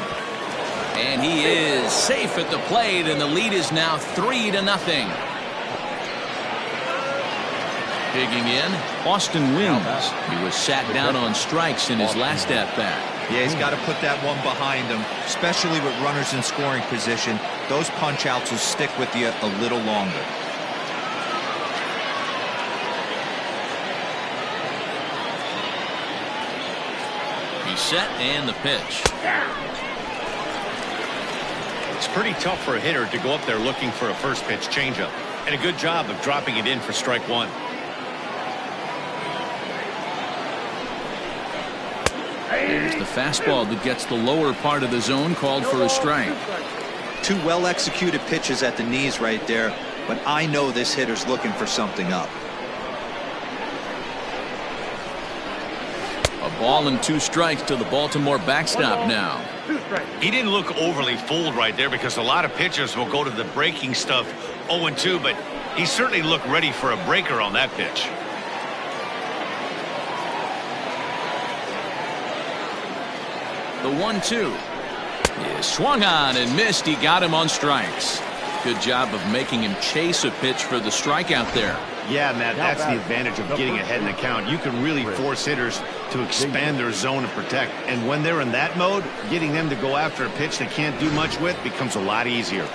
And he is safe at the plate, and the lead is now 3-0. Digging in, Austin Wins. He was sat down on strikes in his last at-bat. Yeah, he's got to put that one behind him, especially with runners in scoring position. Those punch-outs will stick with you a little longer. He's set, and the pitch. It's pretty tough for a hitter to go up there looking for a first pitch changeup. And a good job of dropping it in for strike one. There's the fastball that gets the lower part of the zone, called for a strike. 2 well-executed pitches at the knees right there, but I know this hitter's looking for something up. A ball and 2 strikes to the Baltimore backstop now. He didn't look overly fooled right there because a lot of pitchers will go to the breaking stuff 0-2, but he certainly looked ready for a breaker on that pitch. The 1-2 is swung on and missed. He got him on strikes. Good job of making him chase a pitch for the strikeout there. Yeah, Matt, that's the advantage of getting ahead in the count. You can really force hitters to expand their zone and protect. And when they're in that mode, getting them to go after a pitch they can't do much with becomes a lot easier.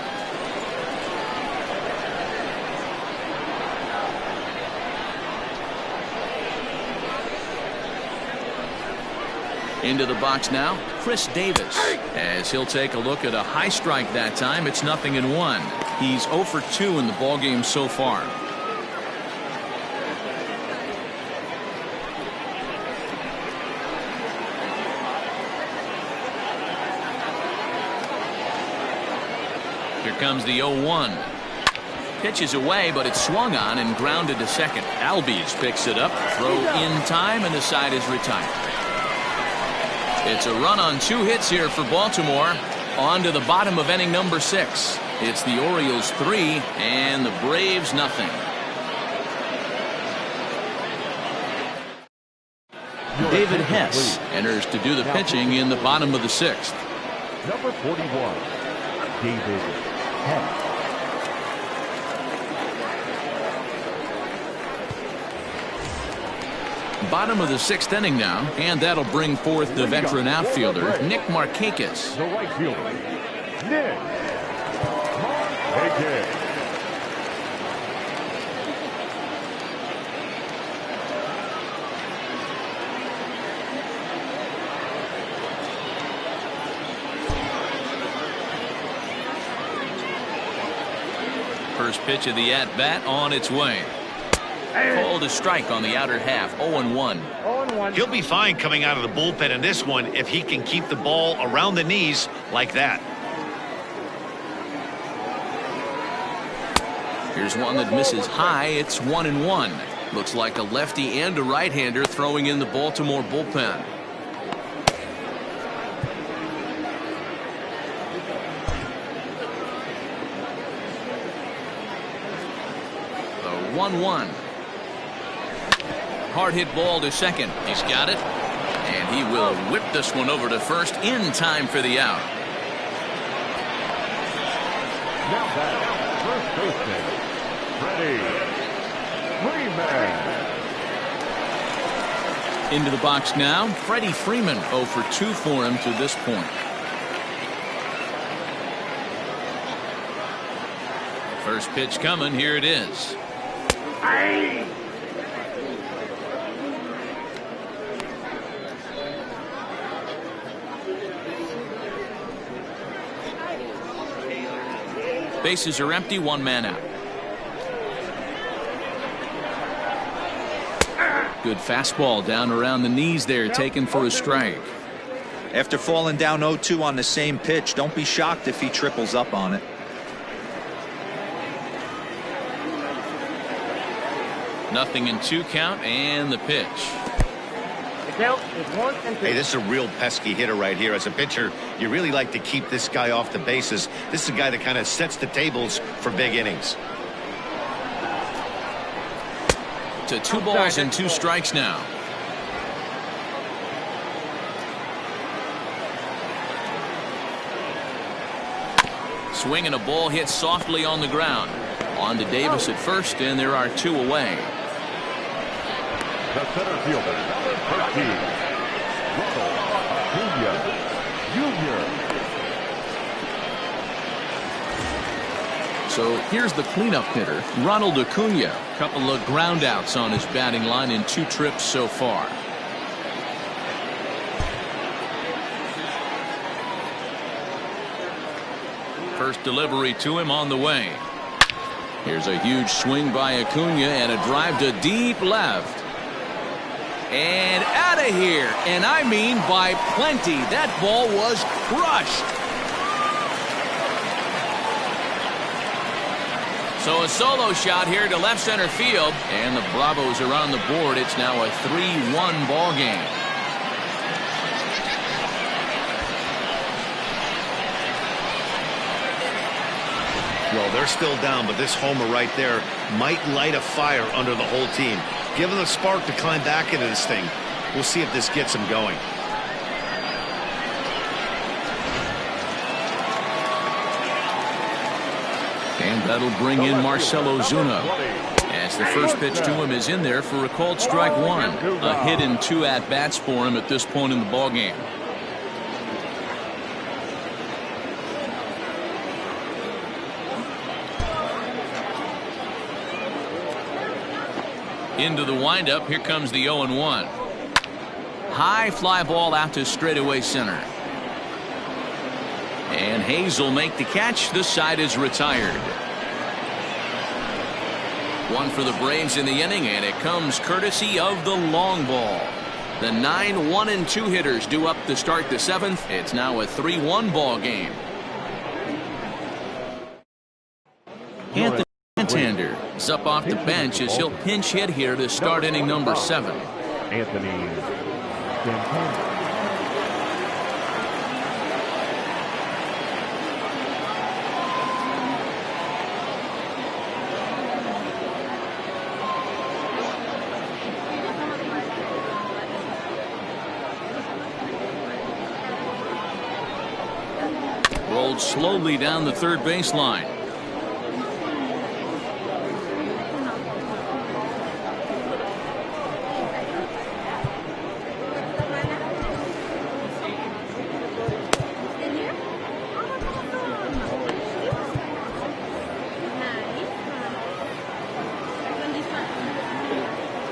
Into the box now, Chris Davis, as he'll take a look at a high strike that time. It's 0-1. He's 0 for 2 in the ballgame so far. Here comes the 0-1. Pitches away, but it's swung on and grounded to second. Albies picks it up, throw in time, and the side is retired. It's a run on 2 hits here for Baltimore. On to the bottom of inning number 6. It's the Orioles 3 and the Braves nothing. David Hess enters to do the pitching in the bottom of the 6th. Number 41, David Hess. Bottom of the 6th inning now, and that'll bring forth the veteran outfielder, Nick Markakis. The right fielder, Nick Markakis. First pitch of the at-bat on its way. Called a strike on the outer half. 0-1. He'll be fine coming out of the bullpen in this one if he can keep the ball around the knees like that. Here's one that misses high. It's 1-1. Looks like a lefty and a right-hander throwing in the Baltimore bullpen. The 1-1. Hard hit ball to second. He's got it. And he will whip this one over to first in time for the out. Now back, first baseman, Freddie Freeman. Into the box now, Freddie Freeman. 0 for 2 for him to this point. First pitch coming. Here it is. Bases are empty, 1 man out. Good fastball down around the knees there, taken for a strike. After falling down 0-2 on the same pitch, don't be shocked if he triples up on it. Nothing in 2 count, and the pitch. Count is 1 and 2. Hey, this is a real pesky hitter right here. As a pitcher, you really like to keep this guy off the bases. This is a guy that kind of sets the tables for big innings. To 2 balls and 2 strikes now. Swing and a ball hit softly on the ground. On to Davis at first, and there are 2 away. The center fielder, number 13, Ronald Acuna Jr. So here's the cleanup hitter, Ronald Acuna. Couple of ground outs on his batting line in 2 trips so far. First delivery to him on the way. Here's a huge swing by Acuna and a drive to deep left. And out of here, and I mean by plenty. That ball was crushed. So a solo shot here to left center field, and the Bravos are on the board. It's now a 3-1 ball game. Well, they're still down, but this homer right there might light a fire under the whole team. Give them a spark to climb back into this thing. We'll see if this gets them going. And that'll bring in Marcell Ozuna. As the first pitch to him is in there for a called strike one. A hit and 2 at-bats for him at this point in the ballgame. Into the windup. Here comes the 0-1. High fly ball out to straightaway center. And Hayes will make the catch. This side is retired. One for the Braves in the inning, and it comes courtesy of the long ball. The 9 1-2 hitters due up to start the 7th. It's now a 3-1 ball game. Anthony Santander is up off the bench as he'll pinch hit here to start inning number 7. Anthony Santander. Rolled slowly down the third baseline.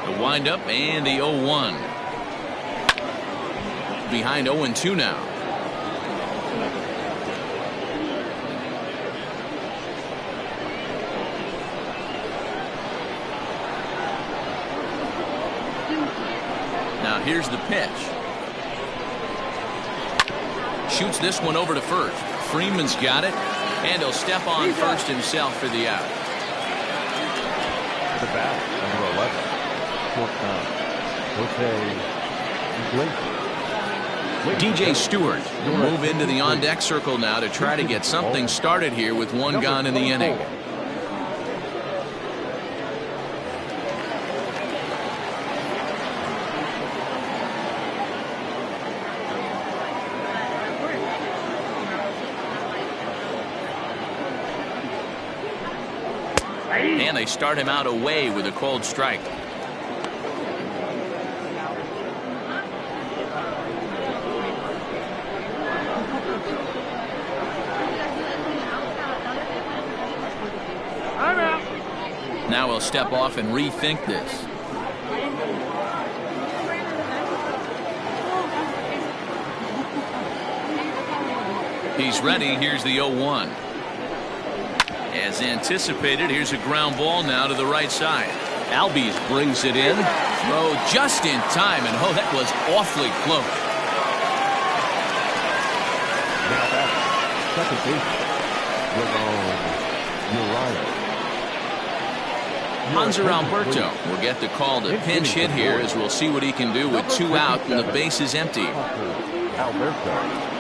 The windup and the 0-1. Behind 0-2 now. Now here's the pitch. Shoots this one over to first. Freeman's got it, and he'll step on first himself for the out. The bat, number 11. DJ Stewart will move into the on-deck circle now to try to get something started here with one gone in the inning. And they start him out away with a called strike. Now he'll step off and rethink this. He's ready. Here's the 0-1. As anticipated, here's a ground ball now to the right side. Albies brings it in. Throw just in time, and oh, that was awfully close. Now that's second base. Hanser Alberto will get the call to pinch hit here, as we'll see what he can do with 2 out and the base is empty. Alberto.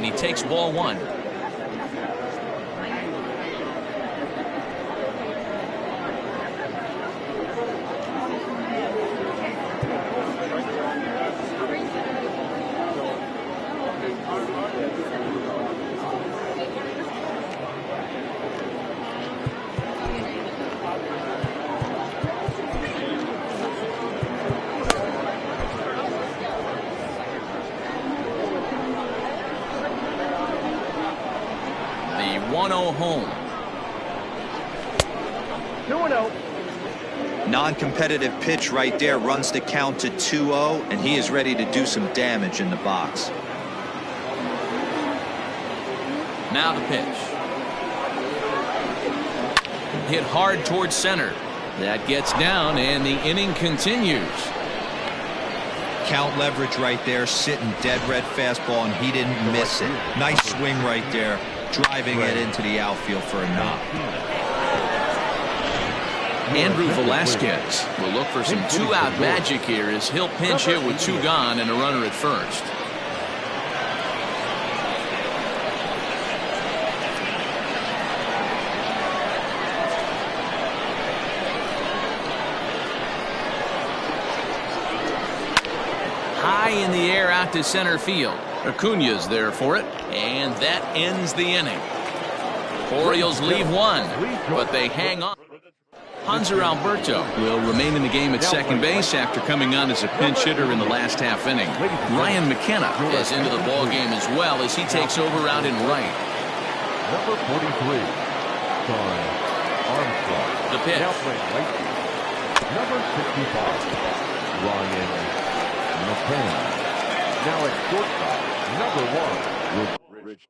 and he takes ball one. The 1-0 home. 2-0. Non-competitive pitch right there runs the count to 2-0, and he is ready to do some damage in the box. Now the pitch. Hit hard towards center. That gets down, and the inning continues. Count leverage right there, sitting dead red fastball, and he didn't miss it. Nice swing right there, driving it into the outfield for a knock. Andrew Velasquez will look for some two-out magic here as he'll pinch hit with two gone and a runner at first. High in the air out to center field. Acuna's there for it, and that ends the inning. Orioles leave one, but they hang on. Hanser Alberto will remain in the game at second base after coming on as a pinch hitter in the last half inning. Ryan McKenna is into the ball game as well as he takes over out in right. Number 43, John Armstrong. The pitch. Now playing right field. Number 65, Ryan McKenna. Now at shortstop, number 1, Rich.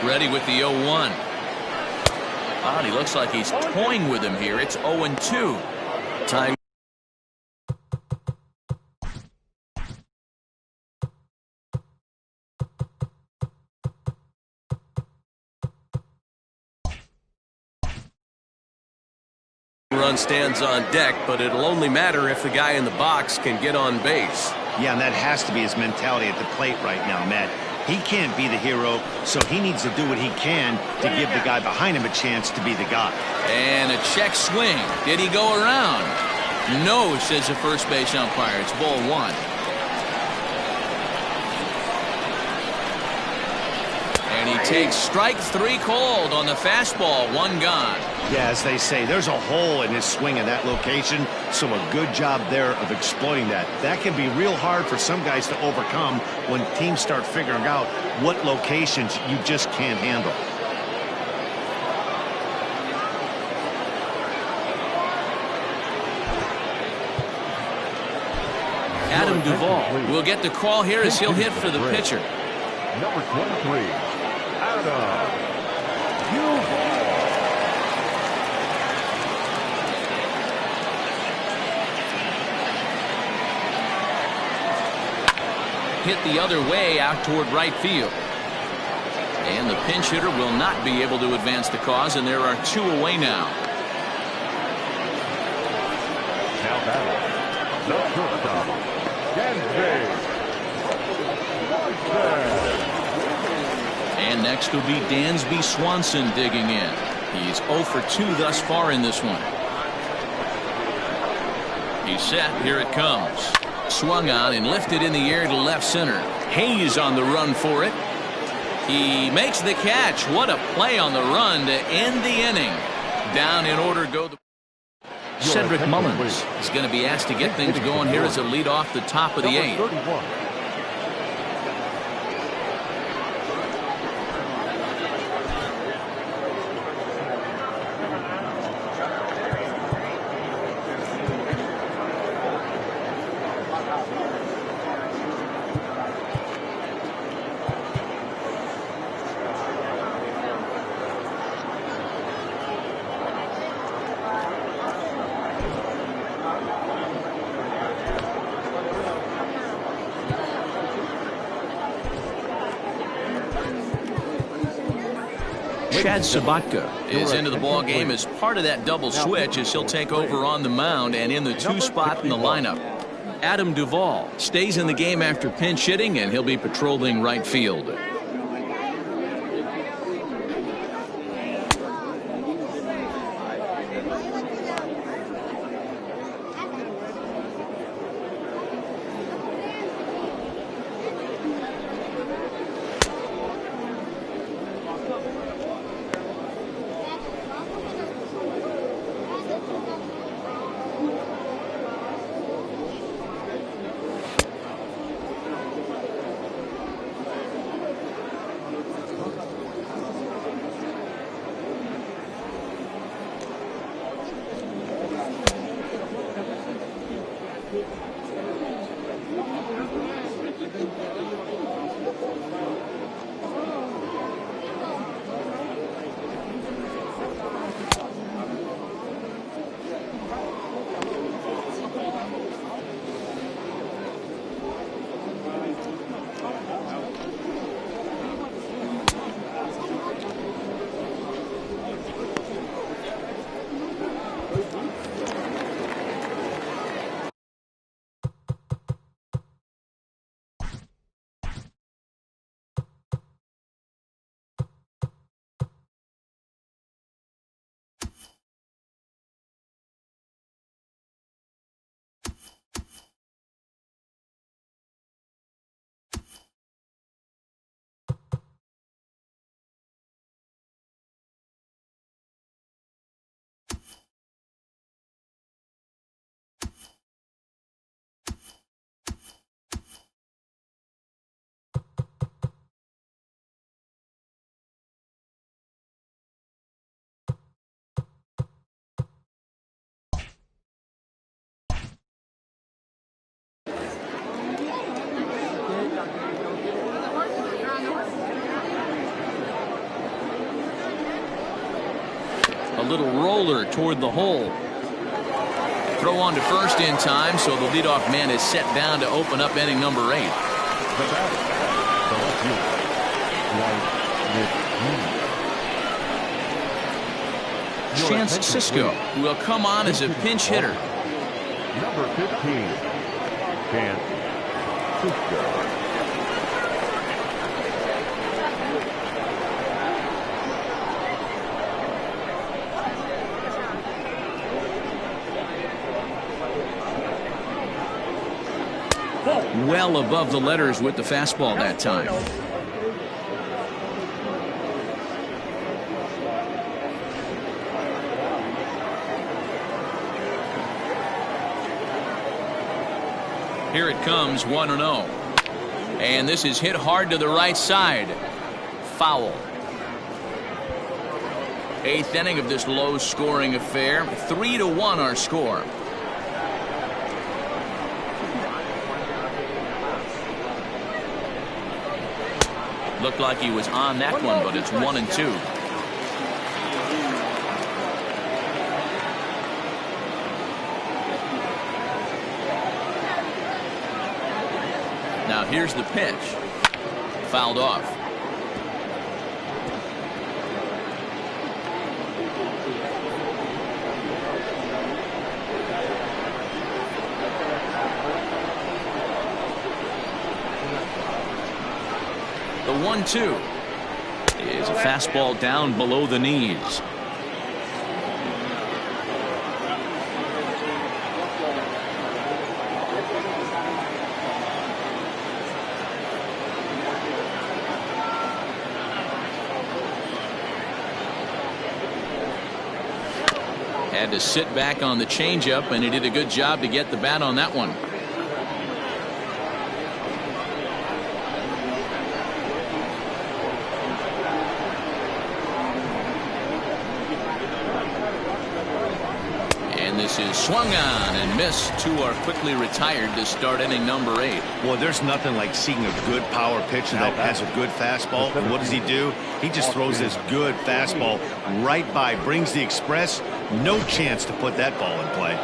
Ready with the 0-1. He looks like he's toying with him here. It's 0-2. Time. Run stands on deck, but it'll only matter if the guy in the box can get on base. Yeah, and that has to be his mentality at the plate right now, Matt. He can't be the hero, so he needs to do what he can to give the guy behind him a chance to be the guy. And a check swing. Did he go around? No, says the first base umpire. It's ball one. And he takes strike three called on the fastball. One gone. Yeah, as they say, there's a hole in his swing in that location, so a good job there of exploiting that. That can be real hard for some guys to overcome when teams start figuring out what locations you just can't handle. Adam Duvall will get the call here as he'll hit for the pitcher. Number 23, Adam Duvall. Hit the other way out toward right field. And the pinch hitter will not be able to advance the cause, and there are two away now. Now batting, the shortstop, And next will be Dansby Swanson digging in. He's 0 for 2 thus far in this one. He's set. Here it comes. Swung on and lifted in the air to left center. Hayes on the run for it. He makes the catch. What a play on the run to end the inning. Down in order go the Cedric Mullins is going to be asked to get things going here as a lead off the top of the eighth. Chad Sabatka is into the ball game as part of that double switch as he'll take over on the mound and in the 2 spot in the lineup. Adam Duvall stays in the game after pinch hitting, and he'll be patrolling right field. A little roller toward the hole. Throw on to first in time, so the leadoff man is set down to open up inning number 8. The batter, the left fielder, Chance Sisco will come on as a pinch hitter. Number 15, Chance Sisco. Well above the letters with the fastball that time. Here it comes, 1-0. And this is hit hard to the right side. Foul. 8th inning of this low-scoring affair. 3-1 our score. Looked like he was on that one, but it's 1-2. Now here's the pitch. Fouled off. The 1-2 is a fastball down below the knees. Had to sit back on the changeup, and he did a good job to get the bat on that one. And this is swung on and missed. Two are quickly retired to start inning number 8. Well, there's nothing like seeing a good power pitcher that has a good fastball. And what does he do? He just throws this good fastball right by, brings the express. No chance to put that ball in play.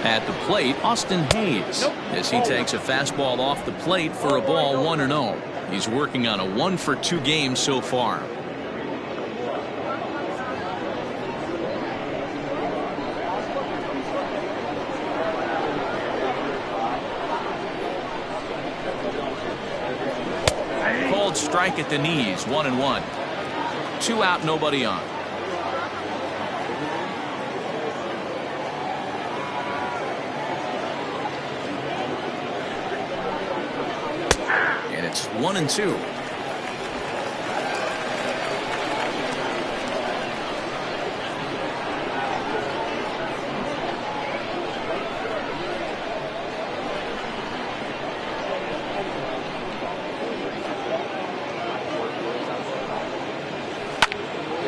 At the plate, Austin Hayes, as he takes a fastball off the plate for a ball 1-0. He's working on a 1-for-2 game so far. Called strike at the knees, 1-1. 2 out, nobody on. It's 1-2.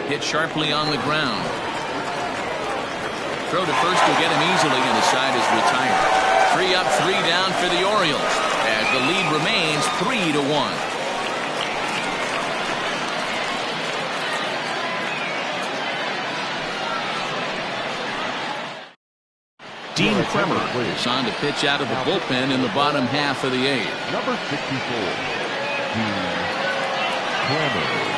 Hit sharply on the ground. Throw to first will get him easily, and the side is retired. 3 up, 3 down for the Orioles, as the lead remains 3-1. Dean Kremer is on to pitch out of the bullpen in the bottom half of the 8th. Number 64, Dean Kremer.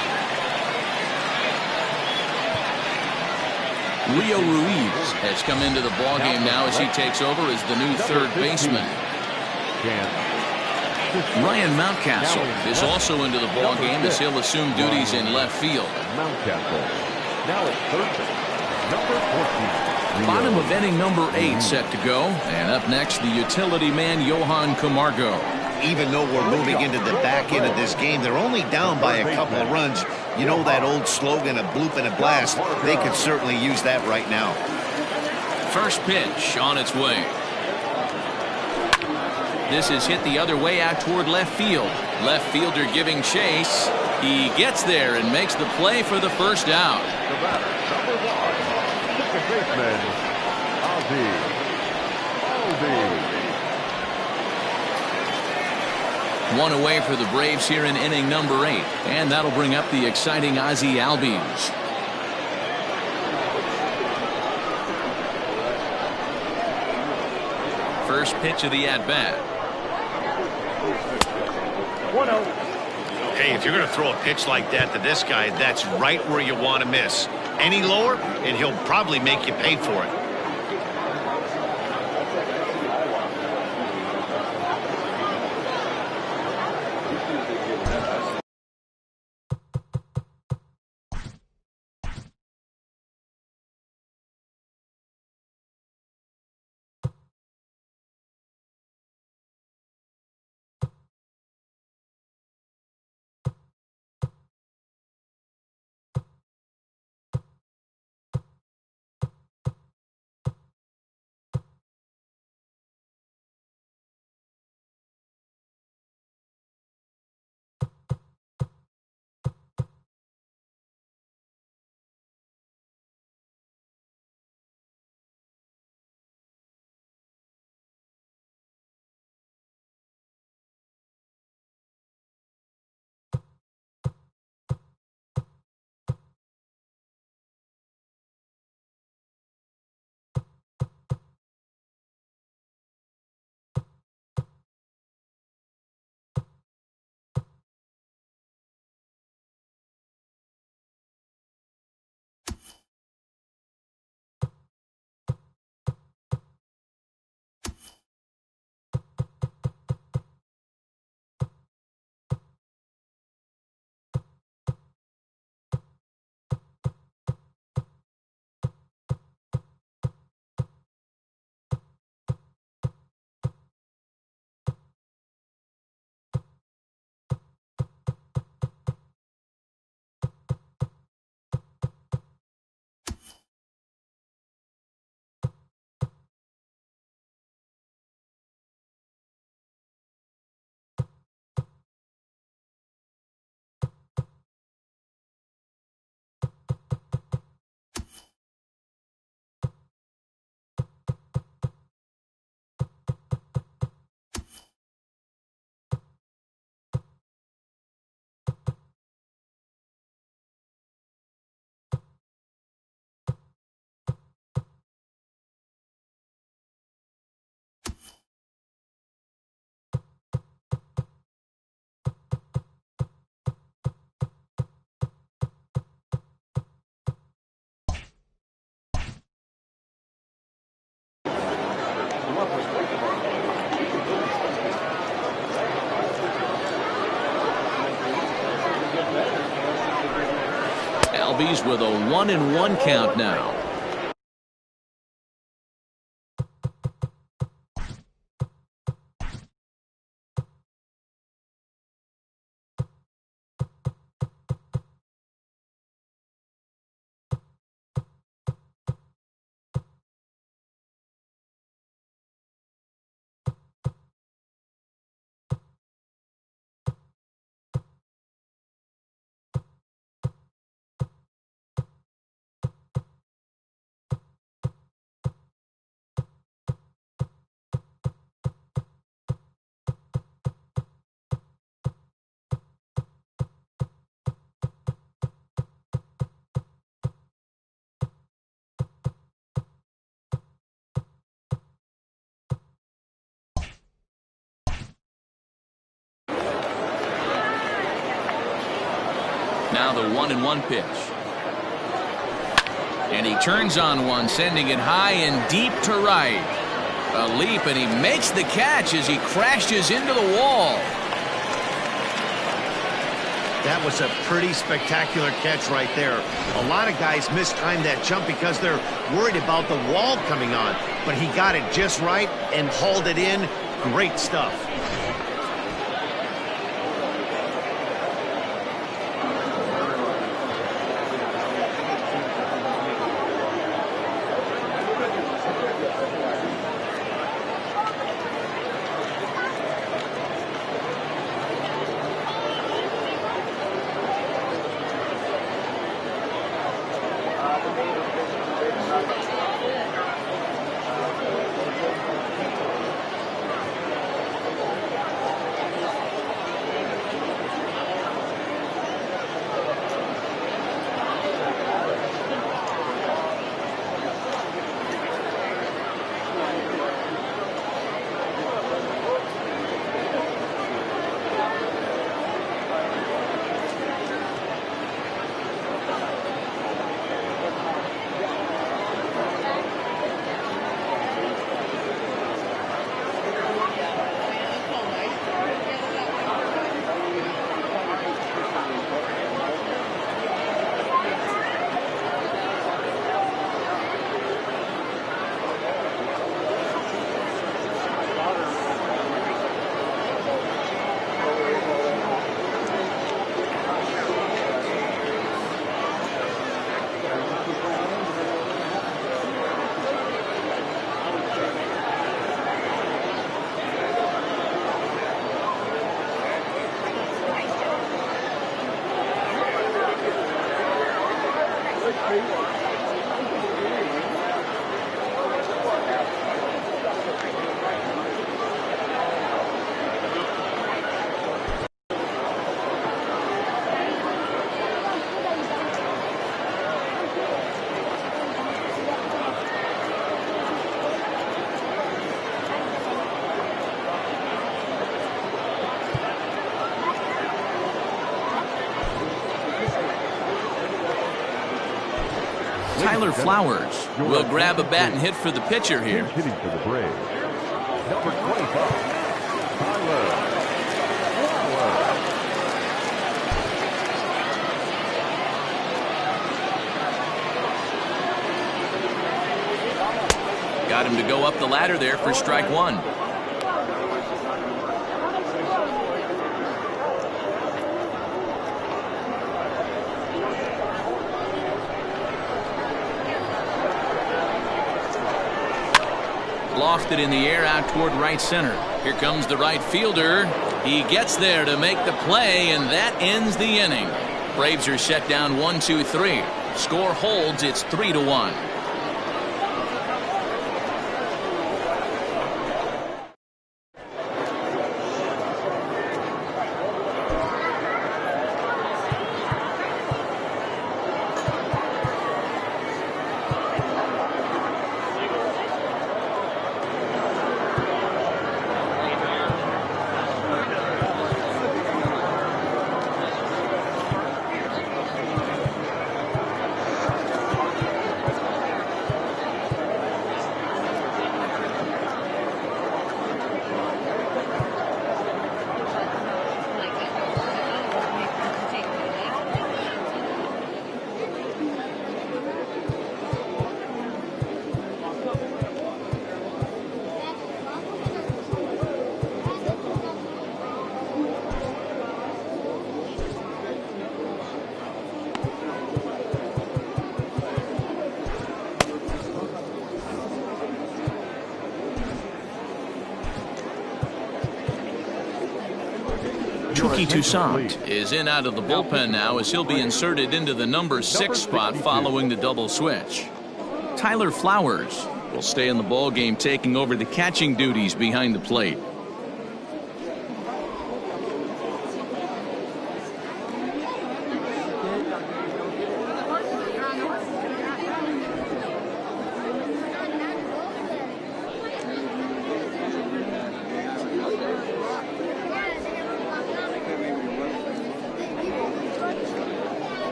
Rio Ruiz has come into the ballgame now as he takes over as the new third baseman. Ryan Mountcastle is also into the ballgame as he'll assume duties in left field. Mountcastle. Now at third base, number 14. Bottom of inning number 8 set to go. And up next, the utility man, Johan Camargo. Even though we're moving into the back end of this game, they're only down by a couple of runs. You know that old slogan, a bloop and a blast. They could certainly use that right now. First pitch on its way. This is hit the other way out toward left field. Left fielder giving chase. He gets there and makes the play for the first out. The batter, number 1, second baseman, Ozzie. One away for the Braves here in inning number 8. And that'll bring up the exciting Ozzie Albies. First pitch of the at-bat. 1-0. Hey, if you're going to throw a pitch like that to this guy, that's right where you want to miss. Any lower, and he'll probably make you pay for it. Cubbies with a 1-1 count now. Now the 1-1 pitch. And he turns on one, sending it high and deep to right. A leap, and he makes the catch as he crashes into the wall. That was a pretty spectacular catch right there. A lot of guys mistime that jump because they're worried about the wall coming on. But he got it just right and hauled it in. Great stuff. Tyler Flowers will grab a bat and hit for the pitcher here. Hitting for the Braves, number 25, Tyler Flowers. Got him to go up the ladder there for strike one. Lofted in the air out toward right center. Here comes the right fielder. He gets there to make the play, and that ends the inning. Braves are set down 1-2-3. Score holds. It's 3-1. Ricky Toussaint is in out of the bullpen now as he'll be inserted into the number 6 spot following the double switch. Tyler Flowers will stay in the ball game, taking over the catching duties behind the plate.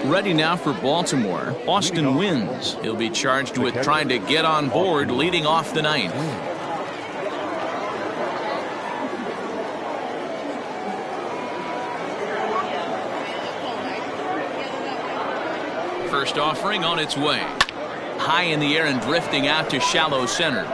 Ready now for Baltimore, Austin Wynns. He'll be charged with trying to get on board leading off the ninth. First offering on its way. High in the air and drifting out to shallow center.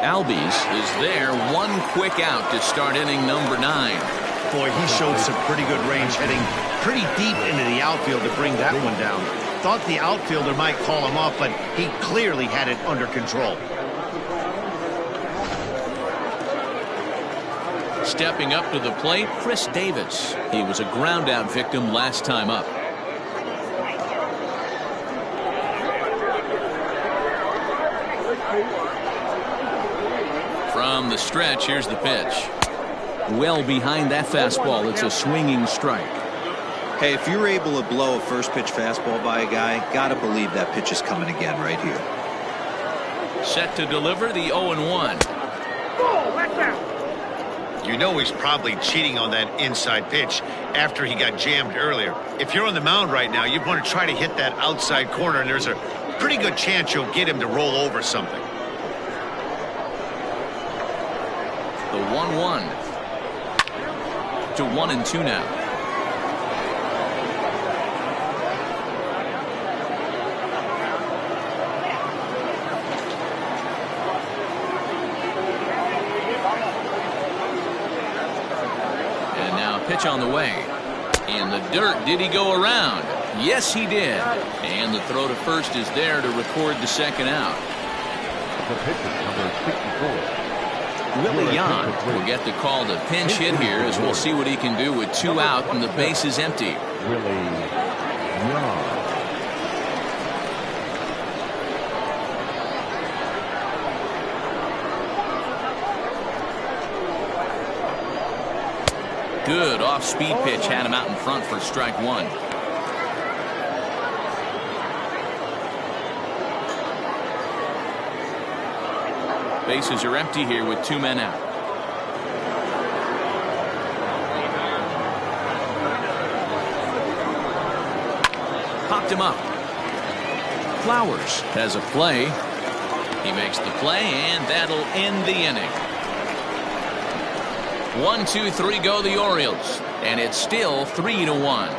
Albies is there, one quick out to start inning number 9. Boy, he showed some pretty good range, heading pretty deep into the outfield to bring that one down. Thought the outfielder might call him off, but he clearly had it under control. Stepping up to the plate, Chris Davis. He was a ground out victim last time up. From the stretch, here's the pitch. Well behind that fastball. It's a swinging strike. Hey, if you're able to blow a first pitch fastball by a guy, gotta believe that pitch is coming again right here. Set to deliver the 0-1. You know he's probably cheating on that inside pitch after he got jammed earlier. If you're on the mound right now, you want to try to hit that outside corner, and there's a pretty good chance you'll get him to roll over something. The 1-1 to 1-2 now. And now pitch on the way. In the dirt, did he go around? Yes, he did. And the throw to first is there to record the second out. The pitcher, number 64. Willie Yan will get the call to pinch hit here, as we'll see what he can do with 2 out and the base is empty. Willie Yan. Good off-speed pitch had him out in front for strike 1. Bases are empty here with 2 men out. Popped him up. Flowers has a play. He makes the play, and that'll end the inning. 1, 2, 3 go the Orioles, and it's still 3-1.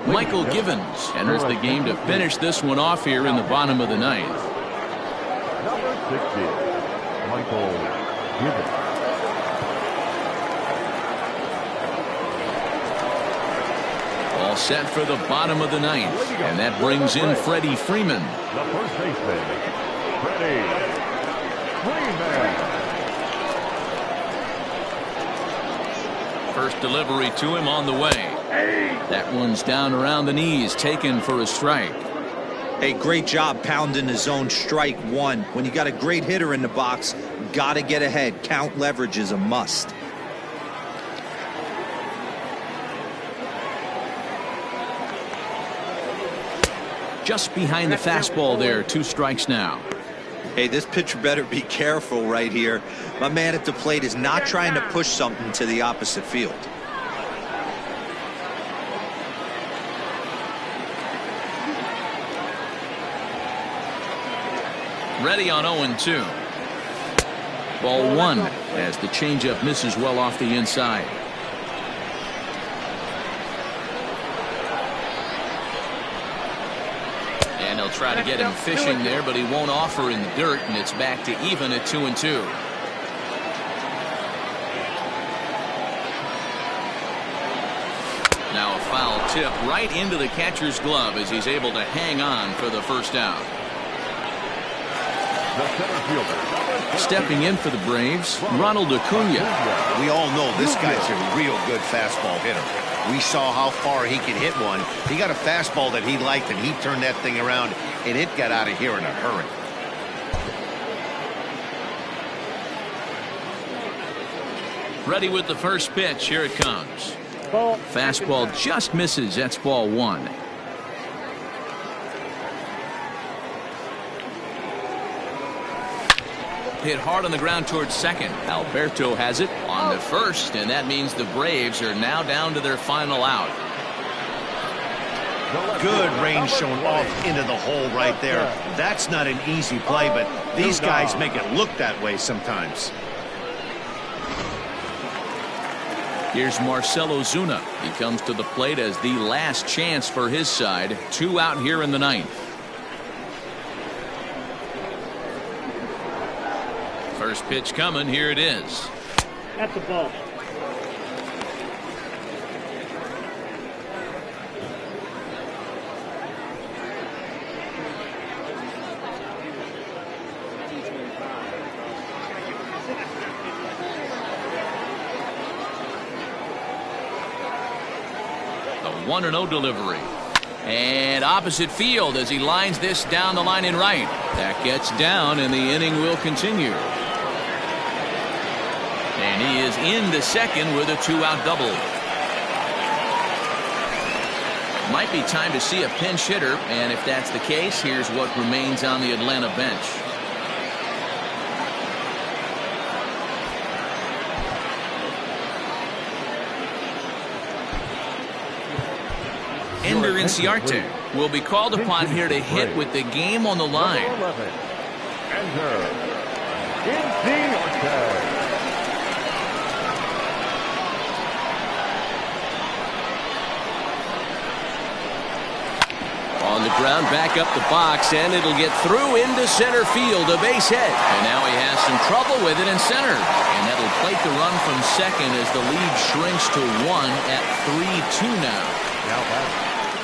Michael Givens enters the game to finish this one off here in the bottom of the 9th. Number 60, Michael Givens. All set for the bottom of the 9th, and that brings in Freddie Freeman. The first baseman, Freddie Freeman. First delivery to him on the way. That one's down around the knees, taken for a strike. Hey, great job pounding the zone. Strike 1. When you got a great hitter in the box, gotta get ahead. Count leverage is a must. Just behind the fastball there, 2 strikes now. Hey, this pitcher better be careful right here. My man at the plate is not trying to push something to the opposite field. Ready on 0-2. Ball 1 as the changeup misses well off the inside. And they'll try to get him fishing there, but he won't offer in the dirt, and it's back to even at 2-2. Now a foul tip right into the catcher's glove as he's able to hang on for the first out. Stepping in for the Braves, Ronald Acuna. We all know this guy's a real good fastball hitter. We saw how far he could hit one. He got a fastball that he liked, and he turned that thing around, and it got out of here in a hurry. Ready with the first pitch. Here it comes. Fastball just misses. That's ball 1. Hit hard on the ground towards second. Alberto has it on the first, and that means the Braves are now down to their final out. Good range shown off into the hole right there. That's not an easy play, but these guys make it look that way sometimes. Here's Marcell Ozuna. He comes to the plate as the last chance for his side. 2 out here in the 9th. First pitch coming. Here it is. That's a ball. A 1-0 delivery. And opposite field as he lines this down the line in right. That gets down, and the inning will continue. And he is into second with a 2-out double. Might be time to see a pinch hitter, and if that's the case, here's what remains on the Atlanta bench. Ender Inciarte will be called upon here to hit with the game on the line. Ender Inciarte. On the ground, back up the box, and it'll get through into center field, a base hit. And now he has some trouble with it in center. And that'll plate the run from second as the lead shrinks to 1 at 3-2 now.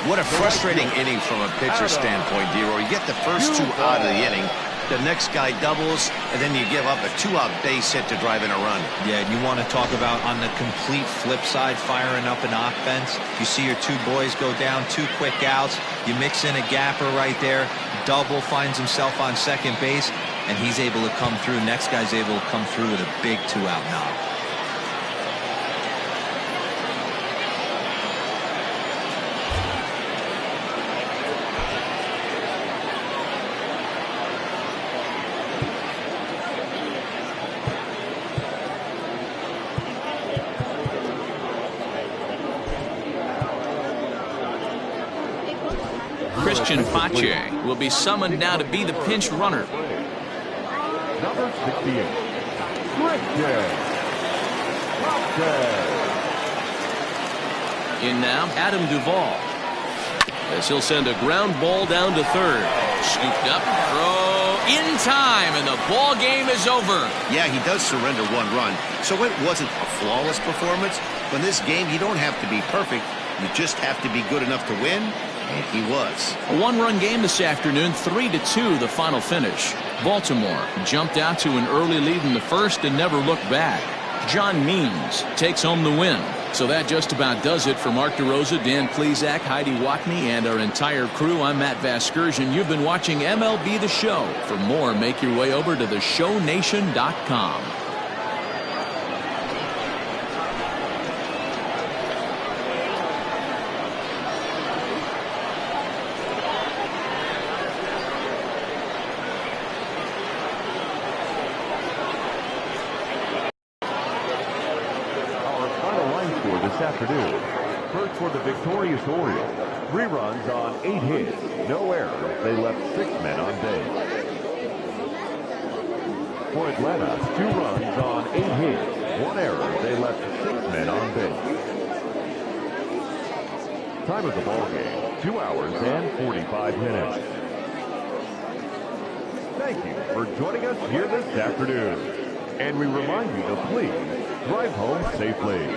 What a frustrating inning from a pitcher standpoint, D-Roy. You get the first 2 out of the inning. The next guy doubles, and then you give up a 2-out base hit to drive in a run. Yeah, and you want to talk about on the complete flip side, firing up an offense. You see your 2 boys go down, 2 quick outs. You mix in a gapper right there. Double finds himself on second base, and he's able to come through. Next guy's able to come through with a big 2-out knock. Christian Pache will be summoned now to be the pinch runner. Number 68, Christian Pache. In now, Adam Duvall. As he'll send a ground ball down to third. Scooped up, throw in time, and the ball game is over. Yeah, he does surrender 1 run, so it wasn't a flawless performance. But in this game, you don't have to be perfect. You just have to be good enough to win. And he was. A 1-run game this afternoon, 3-2 the final finish. Baltimore jumped out to an early lead in the first and never looked back. John Means takes home the win. So that just about does it for Mark DeRosa, Dan Plesac, Heidi Watney, and our entire crew. I'm Matt Vasgersian. You've been watching MLB The Show. For more, make your way over to theshownation.com. This afternoon. First for the victorious Orioles, 3 runs on 8 hits, no errors. They left 6 men on base. For Atlanta, 2 runs on 8 hits, 1 error. They left 6 men on base. Time of the ball game, 2 hours and 45 minutes. Thank you for joining us here this afternoon. And we remind you to please drive home safely.